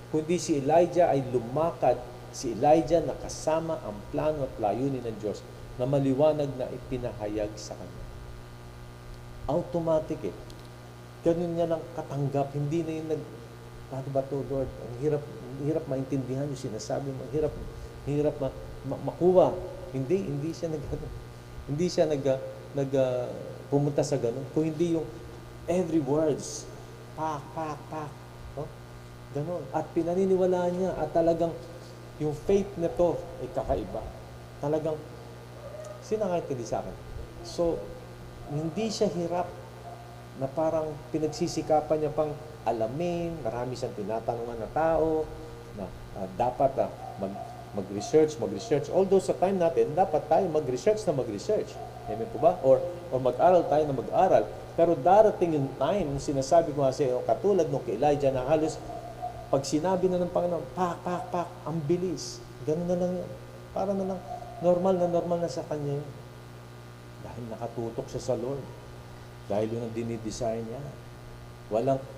Kundi si Elijah ay lumakad, si Elijah nakasama ang plano at layunin ng Diyos na maliwanag na ipinahayag sa kanya. Automatic eh. Ganun niya lang katanggap. Hindi na yung paano ba to, Lord? Ang hirap maintindihan yung sinasabi mo. Hirap makuha. Hindi siya pumunta sa ganun. Kung hindi yung every words, pak. No? Ganun. At pinaniniwalaan niya at talagang yung faith na to ay kakaiba. Talagang sinangaytindi sa akin. So, hindi siya hirap na parang pinagsisikapan niya pang alamin, marami siyang tinatanungan na tao, na dapat mag-research. Although sa time natin, dapat tayo mag-research. Amen po ba? Or mag-aral tayo na mag-aral. Pero darating yung time, sinasabi ko kasi, katulad nung kay Elijah na halos, pag sinabi na ng Panginoon, pak, ang bilis. Ganun na lang yun. Para na lang, normal na sa kanya yun. Dahil nakatutok siya sa Lord. Dahil yun ang dinidesign niya.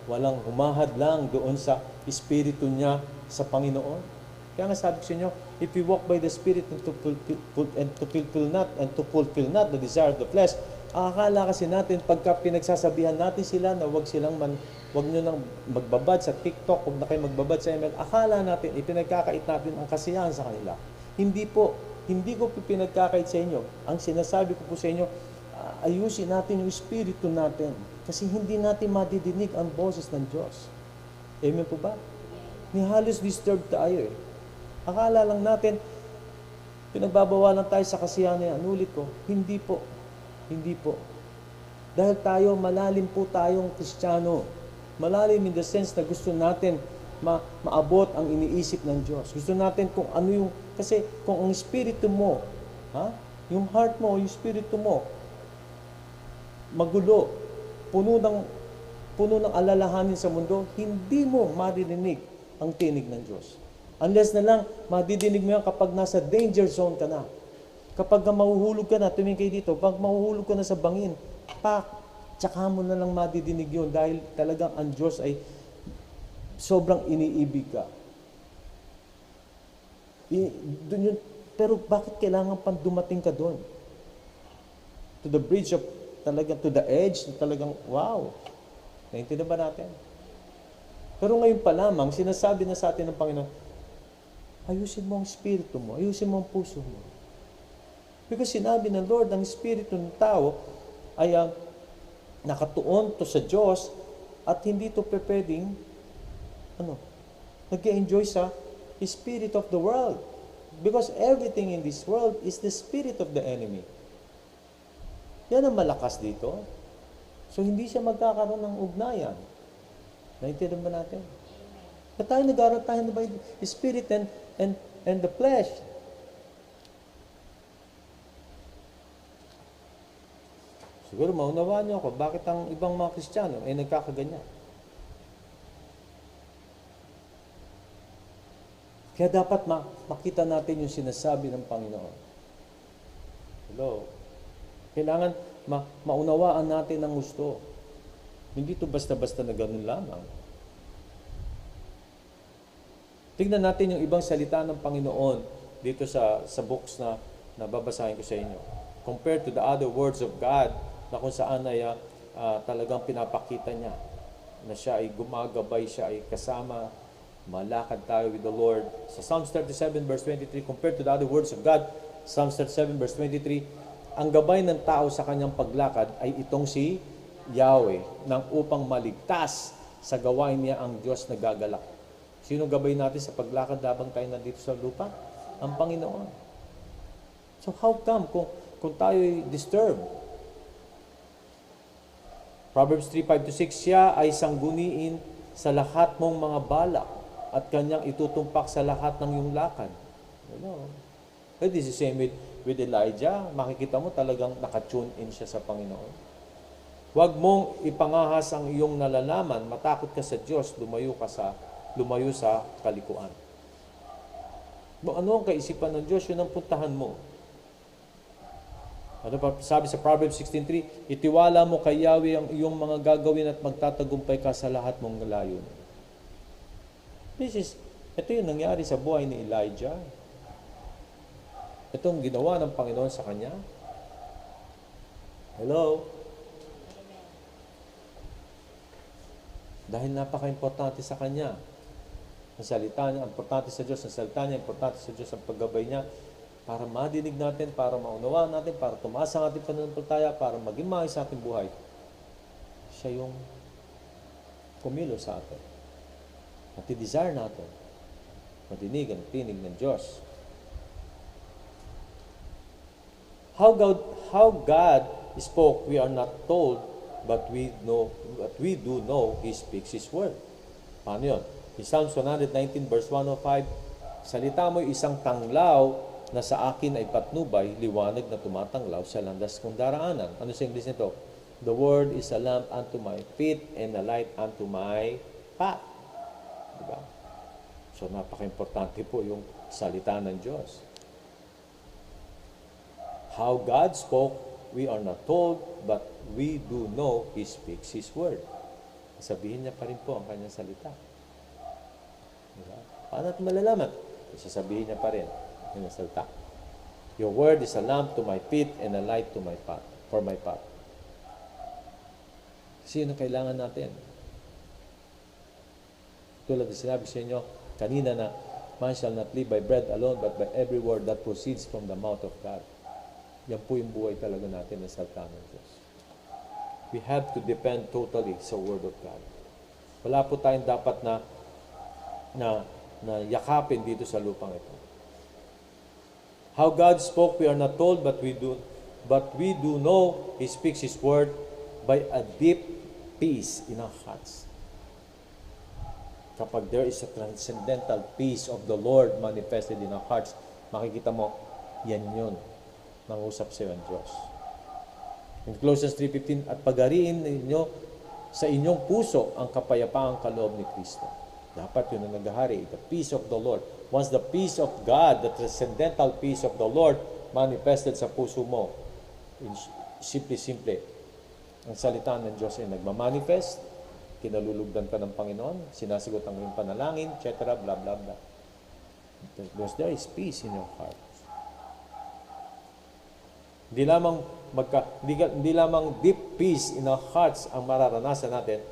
Walang humahad lang doon sa espiritu niya sa Panginoon. Kaya nga sabi ko sa inyo, if you walk by the Spirit and to fulfill not the desire of the flesh, akala kasi natin pagka pinagsasabihan natin sila na wag nyo nang magbabad sa TikTok, wag na kayo magbabad sa email, akala natin, ipinagkakait natin ang kasiyahan sa kanila. Hindi po, hindi ko pinagkakait sa inyo. Ang sinasabi ko po sa inyo, ayusin natin yung espiritu natin. Kasi hindi natin madidinig ang boses ng Diyos. Amen po ba? Ni halos disturbed tayo eh. Akala lang natin, pinagbabawalan tayo sa kasiyahan na yan. Ulit ko, hindi po. Dahil tayo, malalim po tayong Kristiyano. Malalim in the sense na gusto natin maabot ang iniisip ng Diyos. Gusto natin kung ano yung, kasi kung ang espiritu mo, yung heart mo, yung espiritu mo, magulo, puno ng alalahanin sa mundo, hindi mo maririnig ang tinig ng Diyos. Unless na lang, madidinig mo yan kapag nasa danger zone ka na. Kapag mahuhulog ka na, tumingin kayo dito, pag mahuhulog ka na sa bangin, tsaka mo na lang madidinig yun dahil talagang ang Diyos ay sobrang iniibig ka. Pero bakit kailangan pang dumating ka doon? To the bridge of talagang to the edge, talagang, wow. Naintindihan ba natin? Pero ngayon pa lamang, sinasabi na sa atin ng Panginoon, ayusin mo ang espiritu mo, ayusin mo ang puso mo. Because sinabi ng Lord, ang espiritu ng tao ay nakatuon to sa Diyos at hindi to pwedeng nag-enjoy sa spirit of the world. Because everything in this world is the spirit of the enemy. Yan ang malakas dito. So, hindi siya magkakaroon ng ugnayan. Naintindihan ba natin? At tayo nag-aaral tayo na ba yung spirit and the flesh? Siguro maunawaan niyo ako, bakit ang ibang mga Kristiyano ay nagkakaganyan? Kaya dapat makita natin yung sinasabi ng Panginoon. Hello? Kailangan maunawaan natin ang gusto. Hindi ito basta-basta na ganun lamang. Tingnan natin yung ibang salita ng Panginoon dito sa books na babasahin ko sa inyo. Compared to the other words of God na kung saan ay talagang pinapakita niya na siya ay gumagabay, siya ay kasama, malakad tayo with the Lord. Sa Psalms 37 verse 23, compared to the other words of God, Psalms 37 verse 23, ang gabay ng tao sa kanyang paglakad ay itong si Yahweh nang upang maligtas sa gawain niya ang Diyos na gagalak. Sino gabay natin sa paglakad habang tayo nandito sa lupa? Ang Panginoon. So how come kung tayo ay disturbed? Proverbs 3:5-6, siya ay sangguniin sa lahat mong mga balak at kanyang itutumpak sa lahat ng iyong lakad. This is the same with Elijah. Makikita mo talagang nakatune in siya sa Panginoon. Huwag mong ipangahas ang iyong nalalaman, matakot ka sa Diyos, lumayo sa kalikuan. Ano ang kaisipan ng Diyos? Yun ang puntahan mo. Ano pa sabi sa Proverbs 16:3, itiwala mo kay Yahweh ang iyong mga gagawin at magtatagumpay ka sa lahat mong layon. Ito yung nangyari sa buhay ni Elijah. Itong ginawa ng Panginoon sa kanya. Hello? Dahil napaka-importante sa kanya. Ang salita niya, importante sa Diyos, ang salita niya, importante sa Diyos ang paggabay niya para madinig natin, para maunawaan natin, para tumaas ang ating pananampalataya, para maging maayos sa ating buhay. Siya yung pumilo sa atin. At i-desire natin madinig ang tinig ng Diyos. How God spoke, we are not told, but we do know He speaks His word. Paano yun? In Psalms 119 verse 105, salita mo isang tanglaw na sa akin ay patnubay, liwanag na tumatanglaw sa landas kong daraanan. Ano sa English nito? The word is a lamp unto my feet and a light unto my path. Diba? So, napaka-importante po yung salita ng Diyos. How God spoke, we are not told, but we do know He speaks His word. Sabihin niya pa rin po ang kanyang salita. Diba? Paano natin malalaman? Sasabihin niya pa rin ang salita. Your word is a lamp to my feet and a light to my path, for my path. Sino kailangan natin? Tulad na sinabi sa inyo kanina na man shall not live by bread alone, but by every word that proceeds from the mouth of God. Yan po yung buhay talaga natin na salita ng Diyos. We have to depend totally sa Word of God. Wala po tayong dapat na yakapin dito sa lupang ito. How God spoke, we are not told, but we do know He speaks His word by a deep peace in our hearts. Kapag there is a transcendental peace of the Lord manifested in our hearts, makikita mo, yan yun. Nangusap sa iyo ang Diyos. In Colossians 3:15, at pagariin ninyo sa inyong puso ang kapayapaang kaloob ni Kristo. Dapat yun ang naghahari, the peace of the Lord. Once the peace of God, the transcendental peace of the Lord manifested sa puso mo, simple, ang salita ng Diyos ay nagmamanifest, kinalulugdan ka ng Panginoon, sinasagot ang iyong panalangin, etc., blah, blah, blah. Because there is peace in your heart. Hindi lamang deep peace in our hearts ang mararanasan natin,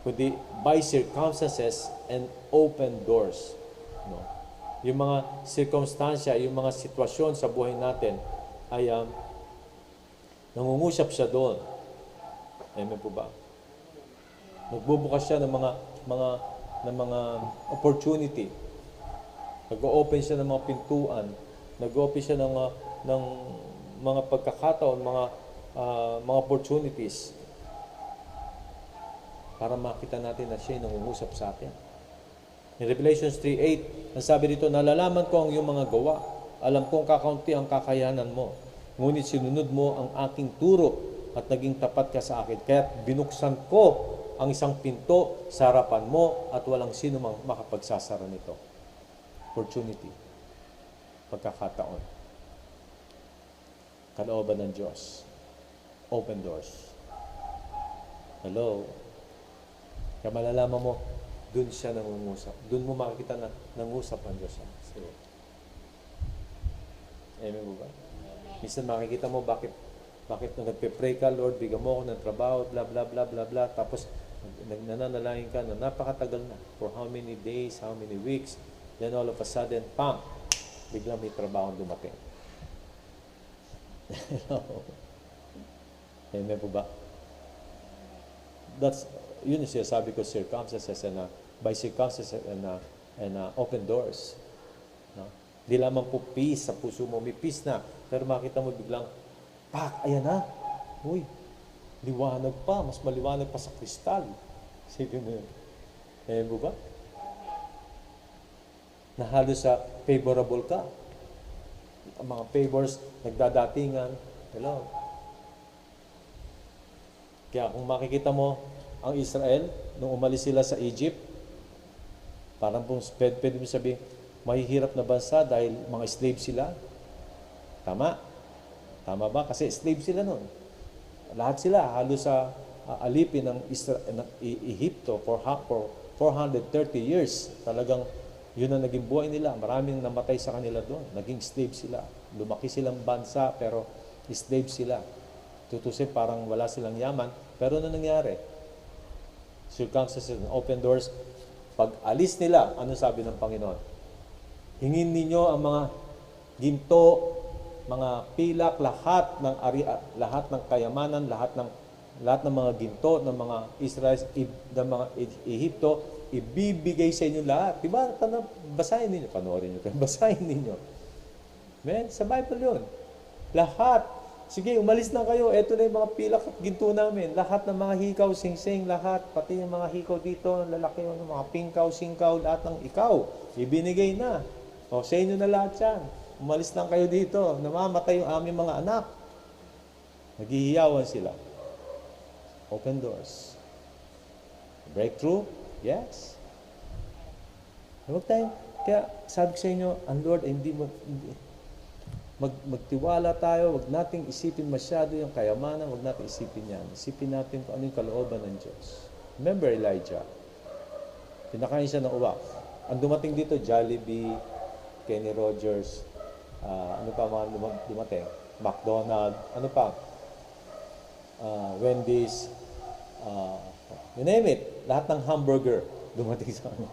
kundi by circumstances and open doors. No? Yung mga circumstansya, yung mga sitwasyon sa buhay natin ay nangungusap siya doon. Amen po ba? Nagbubukas siya ng mga opportunity. Nag-o-open siya ng mga pintuan. Nag-o-open siya ng mga pagkakataon, mga opportunities para makita natin na siya ay nangungusap sa atin. In Revelations 3:8, ang sabi dito, nalalaman ko ang iyong mga gawa. Alam kong kakaunti ang kakayanan mo. Ngunit sinunod mo ang aking turo at naging tapat ka sa akin. Kaya binuksan ko ang isang pinto sa harapan mo at walang sino mang makapagsasara nito. Opportunity. Pagkakataon. Kalooban ng Diyos. Open doors. Hello? Kaya malalaman mo, dun siya nangungusap. Dun mo makikita na nangusap ang Diyos. Amen mo ba? Minsan makikita mo bakit nung nagpe-pray ka, Lord, bigyan mo ako ng trabaho, blah, blah, blah, blah, blah. Tapos, nananalangin ka na napakatagal na. For how many days, how many weeks. Then all of a sudden, pam! Biglang may trabaho dumating. Amen po ba? Yun yung sinasabi ko, circumstances and by circumstances and open doors. No? Di lamang po peace sa puso mo. May peace na. Pero makita mo biglang, pak! Ayan na. Uy, liwanag pa. Mas maliwanag pa sa kristal. Sige mo yun. Amen po ba? Nahalo sa favorable ka. Ang mga favors, nagdadatingan. Hello? Kaya kung makikita mo, ang Israel, nung umalis sila sa Egypt, parang pwede mo sabihin, mahihirap na bansa dahil mga slave sila. Tama? Tama ba? Kasi slave sila noon. Lahat sila halos sa alipin ng Egypto for 430 years. Talagang yun ang naging buhay nila. Maraming namatay sa kanila doon. Naging slave sila. Lumaki silang bansa pero slave sila. Tutusin parang wala silang yaman. Pero ano nangyari? Circumstances and open doors. Pag alis nila, ano sabi ng Panginoon? Hingin ninyo ang mga ginto, mga pilak, lahat ng kayamanan, lahat ng mga ginto ng mga Israel, ng mga Ehipto, ibibigay sa inyo lahat. Diba? Basahin ninyo. Panoorin nyo. Basahin ninyo. Men, sa Bible yun. Lahat. Sige, umalis na kayo. Ito na yung mga pilak at ginto namin. Lahat ng mga hikaw, singsing, lahat. Pati yung mga hikaw dito, lalaki, mga pingkaw, singkaw, lahat ng ikaw. Ibinigay na. O, sa inyo na lahat yan. Umalis lang kayo dito. Namamatay yung aming mga anak. Naghihiyawan sila. Open doors. Breakthrough? Yes. Huwag tayo. Kaya sabi ko sa inyo, ang Lord ay hindi magtiwala tayo, wag nating isipin masyado yung kayamanan, wag nating isipin yan. Isipin natin kung ano yung kalooban ng Diyos. Remember Elijah, pinakain siya ng uwak. Ang dumating dito, Jollibee, Kenny Rogers, ano pa mga dumating? McDonald's, ano pa? Wendy's, you name it. Lahat ng hamburger dumating sa ano.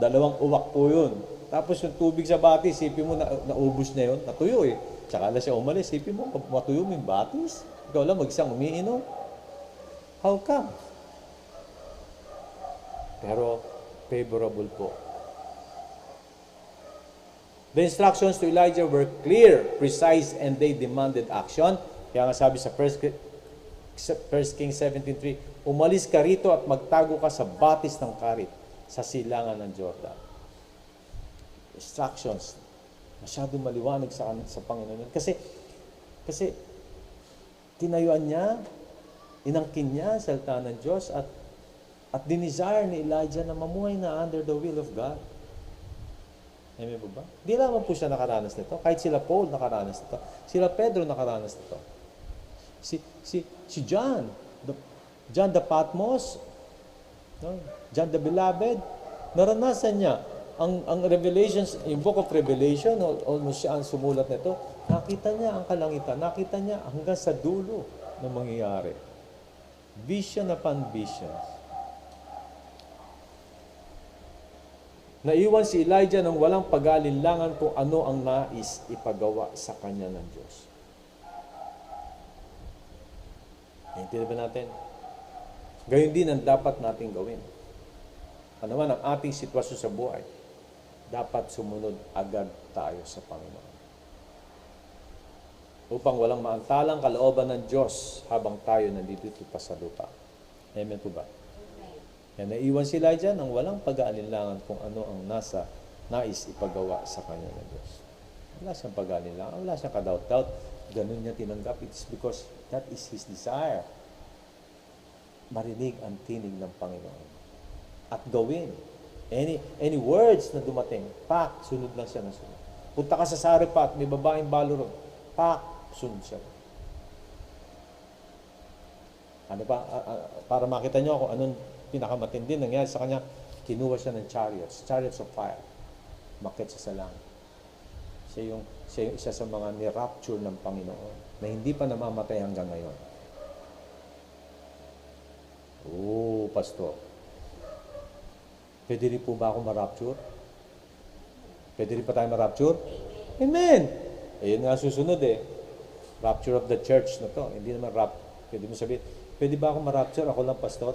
2 uwak po yun. Tapos yung tubig sa batis, isipin mo naubos na yun, natuyo eh. Tsaka na siya umalis, isipin mo, matuyo mo yung batis. Ikaw lang mag-isang umiinom. How come? Pero favorable po. The instructions to Elijah were clear, precise, and they demanded action. Kaya nga sabi sa 1 Kings 17:3, umalis ka rito at magtago ka sa batis ng Karit, sa silangan ng Jordan. Instructions. Masyadong maliwanag sa Panginoon. Kasi tinayuan niya, inangkin niya sa salita ng Diyos at dinesire ni Elijah na mamuhay na under the will of God. Amen po ba? Hindi lamang po siya nakaranas nito. Kahit sila Paul nakaranas nito. Sila Pedro nakaranas nito. Si John the Patmos, John the Beloved, naranasan niya ang Revelations, yung Book of Revelation, almost siya ang sumulat nito, nakita niya ang kalangitan, nakita niya hanggang sa dulo ng mangyayari. Vision upon vision. Naiwan si Elijah nang walang pag-aalinlangan kung ano ang nais ipagawa sa kanya ng Diyos. Naintindihan ba natin? Gayon din ang dapat nating gawin. Ano man ang ating sitwasyon sa buhay, dapat sumunod agad tayo sa Panginoon. Upang walang maantalang kalooban ng Diyos habang tayo nandito pa sa lupa. Amen po ba? Yan, naiwan si Elijah nang walang pag-aalinlangan kung ano ang nais ipagawa sa kanya ng Diyos. Wala siyang pag-aalinlangan, wala siyang ka-doubt-doubt. Ganun niya tinanggap. It's because that is his desire. Marinig ang tinig ng Panginoon. At gawin. Any words na dumating, pak, sunod lang siya ng sunod. Punta ka sa Saripat, may babaeng balo ron, pak, sunod siya. Ano pa? Para makita nyo kung anong pinakamatindi nangyari sa kanya, kinuha siya ng chariots of fire. Makit siya sa langit. Siya yung isa sa mga ni-rapture ng Panginoon na hindi pa namamatay hanggang ngayon. Oh, pastor. Pwede rin po ba ako ma-rapture? Pwede rin pa tayo ma-rapture? Amen! Ayun nga susunod eh. Rapture of the church na to. Hindi naman pwede mo sabihin, pwede ba ako ma-rapture? Ako lang, pastor?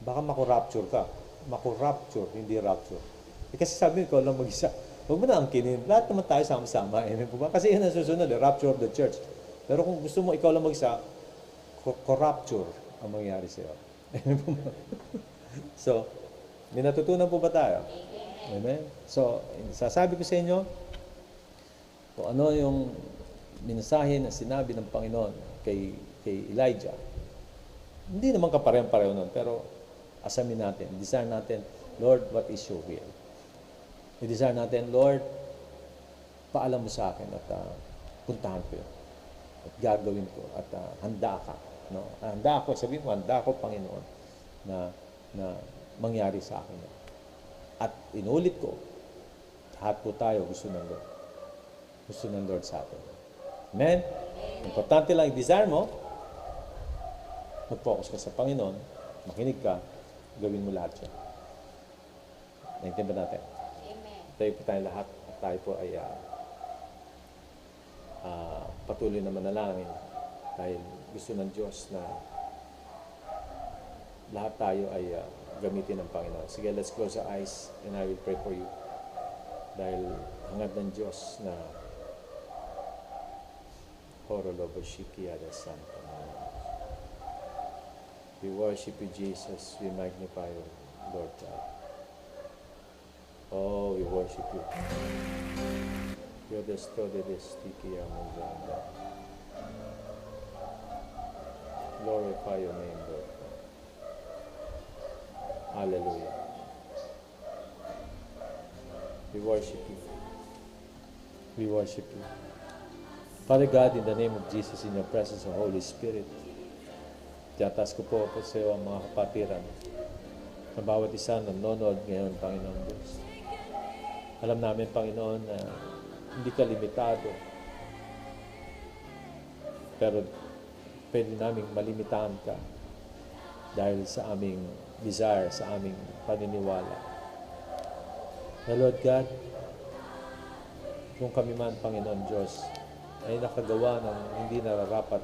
Baka maku-rapture ka. Maku-rapture, hindi rapture. Kasi sabi ko lang mag-isa. Huwag mo na angkinin. Lahat naman tayo sama-sama. Amen po ba? Kasi yun ang susunod eh. Rapture of the church. Pero kung gusto mo ikaw lang mag-isa, co-rapture ang mangyari sa'yo. Amen po ba? So, may natutunan po ba tayo? Amen? So, sasabi ko sa inyo, kung ano yung mensahe na sinabi ng Panginoon kay Elijah, Hindi naman kapareho-pareho nun, pero asamin natin, desire natin, Lord, what is your will? I-desire natin, Lord, paalam mo sa akin at puntahan ko yun. At gagawin ko at handa ka. No? Handa ako, sabihin mo, handa ako, Panginoon, na mangyari sa akin. At inulit ko, lahat po tayo gusto ng Lord. Gusto ng Lord sa atin. Amen? Importante lang i-desire mo, mag-focus ka sa Panginoon, makinig ka, gawin mo lahat siya. Naintindihan natin? Amen. Tayo po tayong lahat at tayo po ay patuloy na manalangin dahil gusto ng Diyos na lahat tayo ay gamitin ng Panginoon. Sige, let's close our eyes and I will pray for you. Dahil hangad ng Diyos na Horolobo Shikiada Santa. We worship you, Jesus. We magnify you, Lord God. Oh, we worship you. You're the story, the sticky amazanda. Glorify your name, Lord. Hallelujah. We worship you. We worship you. Father God, in the name of Jesus, in your presence of Holy Spirit, tiyataas ko po sa iyo ang mga kapatiran na bawat isa nanonood ngayon, Panginoon Diyos. Alam namin, Panginoon, na hindi ka limitado. Pero pwede namin malimitahan ka dahil sa aming desire, sa aming paniniwala. Na Lord God, kung kami man, Panginoon Diyos, ay nakagawa ng hindi nararapat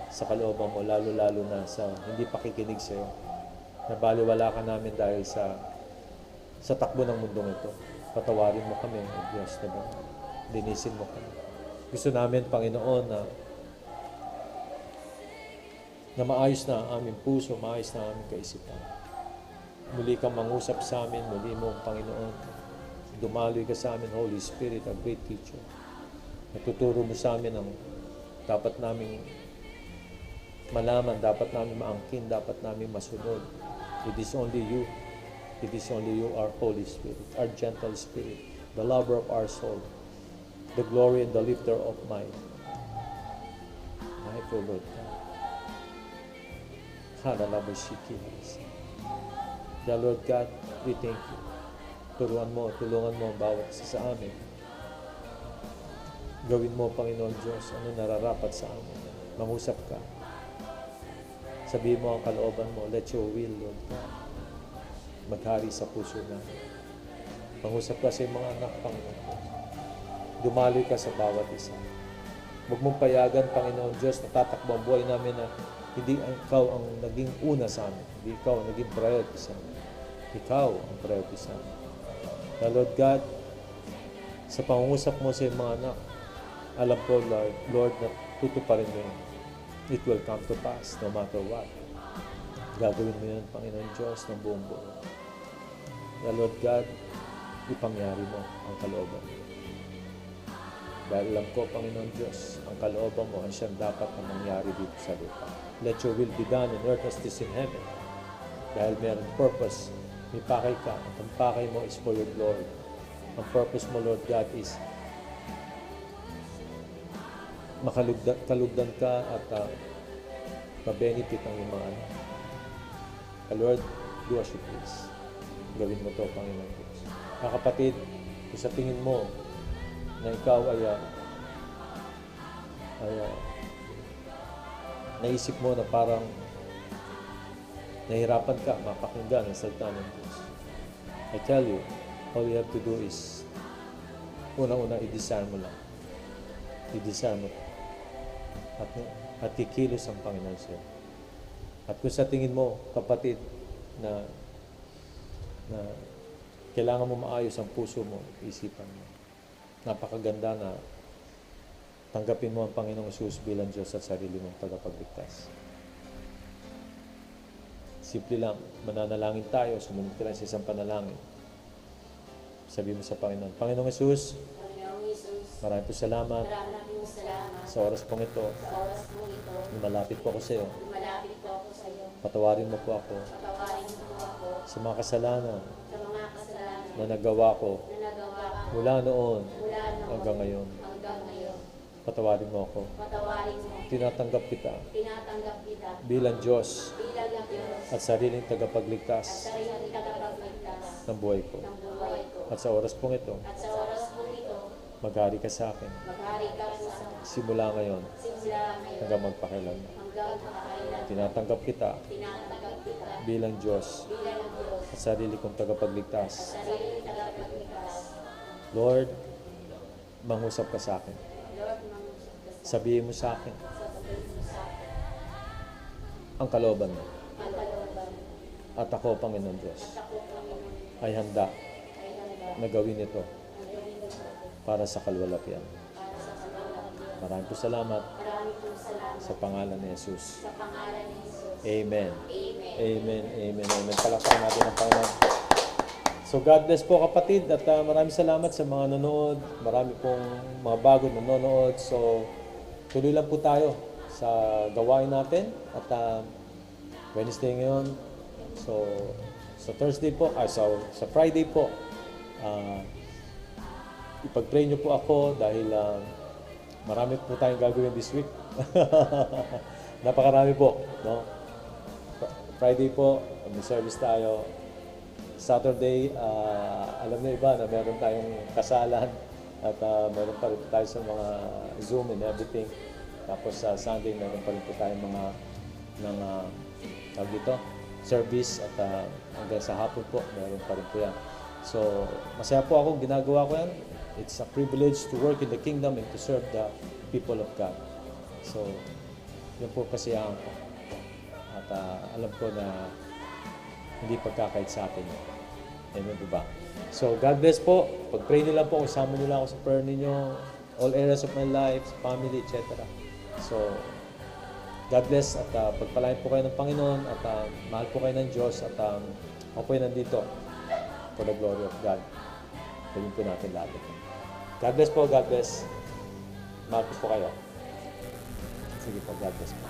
sa kalooban mo, lalo-lalo na sa hindi pakikinig sa iyo. Nabaliwala ka namin dahil sa takbo ng mundong ito. Patawarin mo kami, O Diyos, na ba? Linisin mo kami. Gusto namin, Panginoon, na maayos na ang aming puso, maayos na ang aming kaisipan. Muli kang mangusap sa amin, muli mo, Panginoon. Dumaloy ka sa amin, Holy Spirit, a great teacher. Natuturo mo sa amin ang dapat naming malaman, dapat namin maangkin, dapat namin masunod. It is only you. It is only you, our Holy Spirit, our gentle Spirit, the lover of our soul, the glory and the lifter of mine. My Lord God. The Lord God, we thank you. Tulungan mo ang bawat isa sa amin. Gawin mo, Panginoon Diyos, ano nararapat sa amin. Mangusap ka. Sabihin mo ang kalooban mo, let your will, Lord God, maghari sa puso namin. Mangusap ka sa mga anak, Panginoon Diyos. Dumaloy ka sa bawat isa. Huwag mong payagan, Panginoon Diyos, na tatakbo ang buhay namin na hindi ikaw ang naging una sa amin. Hindi ikaw ang naging priority sa amin. Ikaw ang priority sa amin. Na Lord God, sa pangungusap mo sa mga anak, alam ko, Lord, na tutuparin mo yun. It will come to pass no matter what. Gagawin mo yun, Panginoon Diyos, ng buong buo. Na Lord God, ipangyari mo ang kalooban mo. Dahil alam ko, Panginoon Diyos, ang kalooban mo ang siyang dapat na mangyari dito sa lupa. Let your will be done on earth as it is in heaven. Dahil mayroong purpose, may pakay ka. At ang pakay mo is for your glory. Ang purpose mo, Lord God, is makalugdan ka at ma-benefit ang iyong mga anak. Lord, do as you please. Gawin mo to, Panginoon Diyos. Mga kapatid, kung sa tingin mo na ikaw ay naisip mo na parang nahirapan ka mapakinggan ang salita ng Diyos, I tell you, all you have to do is unang-una, i-desire mo lang. I-desire mo. At kikilos ang Panginoon sa'yo. At kung sa tingin mo, kapatid, na kailangan mo maayos ang puso mo, isipan mo. Napakaganda na tanggapin mo ang Panginoong Jesus bilang Diyos at sarili mong tagapagligtas. Simple lang, mananalangin tayo, sumunod ka lang sa isang panalangin. Sabi mo sa Panginoon, Panginoong Jesus, maraming po salamat sa oras pong ito. Sa oras po ito, Lumalapit po ako sa iyo. lumalapit po ako sa iyo. Patawarin mo po ako Patawarin mo po ako sa mga kasalanan sa mga kasalanan na nagawa ko na nagawa ko mula noon mula noon hanggang ngayon. hanggang ngayon. Patawarin mo ako. Patawarin mo. Tinatanggap kita Tinatanggap kita bilang Diyos bilang Diyos at sariling at tagapagligtas sariling tagapagligtas ng buhay ko. ng buhay ko. At sa oras pong ito, At sa oras po ito, maghari ka sa akin maghari ka po sa simula ngayon simula ngayon hanggang magpakailanman. hanggang makakailan. Tinatanggap kita Tinatanggap kita bilang Diyos bilang Diyos at sarili kong tagapagligtas. sariling tagapagligtas. Lord, mangusap ka sa akin. Lord, mangusap ka sa Sabihin mo sa akin sasabihin mo sa akin ang kalooban mo. ang kalooban At ako, Panginoon Diyos, at ako, Panginoon, ay handa ay handa na gawin ito ang gawin ito para sa kalwalatian. para sa kalooban. Maraming po salamat Maraming pong salamat sa pangalan ni Jesus. sa pangalan ni Jesus. Amen. Amen. Amen, amen, amen. Palakpakan natin ang Panginoon. So God bless po kapatid at maraming salamat sa mga nanonood. Marami pong mga bago nanonood. So tuloy lang po tayo sa gawain natin at Wednesday ngayon. So sa Thursday po, sa Friday po, ipag-pray niyo po ako dahil marami po tayong gagawin this week. Napakarami po, no? Friday po, may service tayo. Saturday, alam niyo iba na meron tayong kasalan at meron pa rin tayo sa mga Zoom and everything. Tapos sa Sunday, meron pa rin po tayong tawag dito, service at hanggang sa hapon po, meron pa rin po yan. So, masaya po ako, ginagawa ko yan. It's a privilege to work in the kingdom and to serve the people of God. So, yun po kasiyahan ko. At alam ko na hindi pagkakait sa atin yun. Amen po ba? So, God bless po. Pag-pray niyo lang po, kasama niyo lang ako sa prayer ninyo, all areas of my life, family, etc. So, God bless at pagpalain po kayo ng Panginoon at mahal po kayo ng Diyos at ako po ay nandito for the glory of God. Gawin po natin lahat ito. God bless po, God bless. Mahal po kayo. Sige po, God bless po.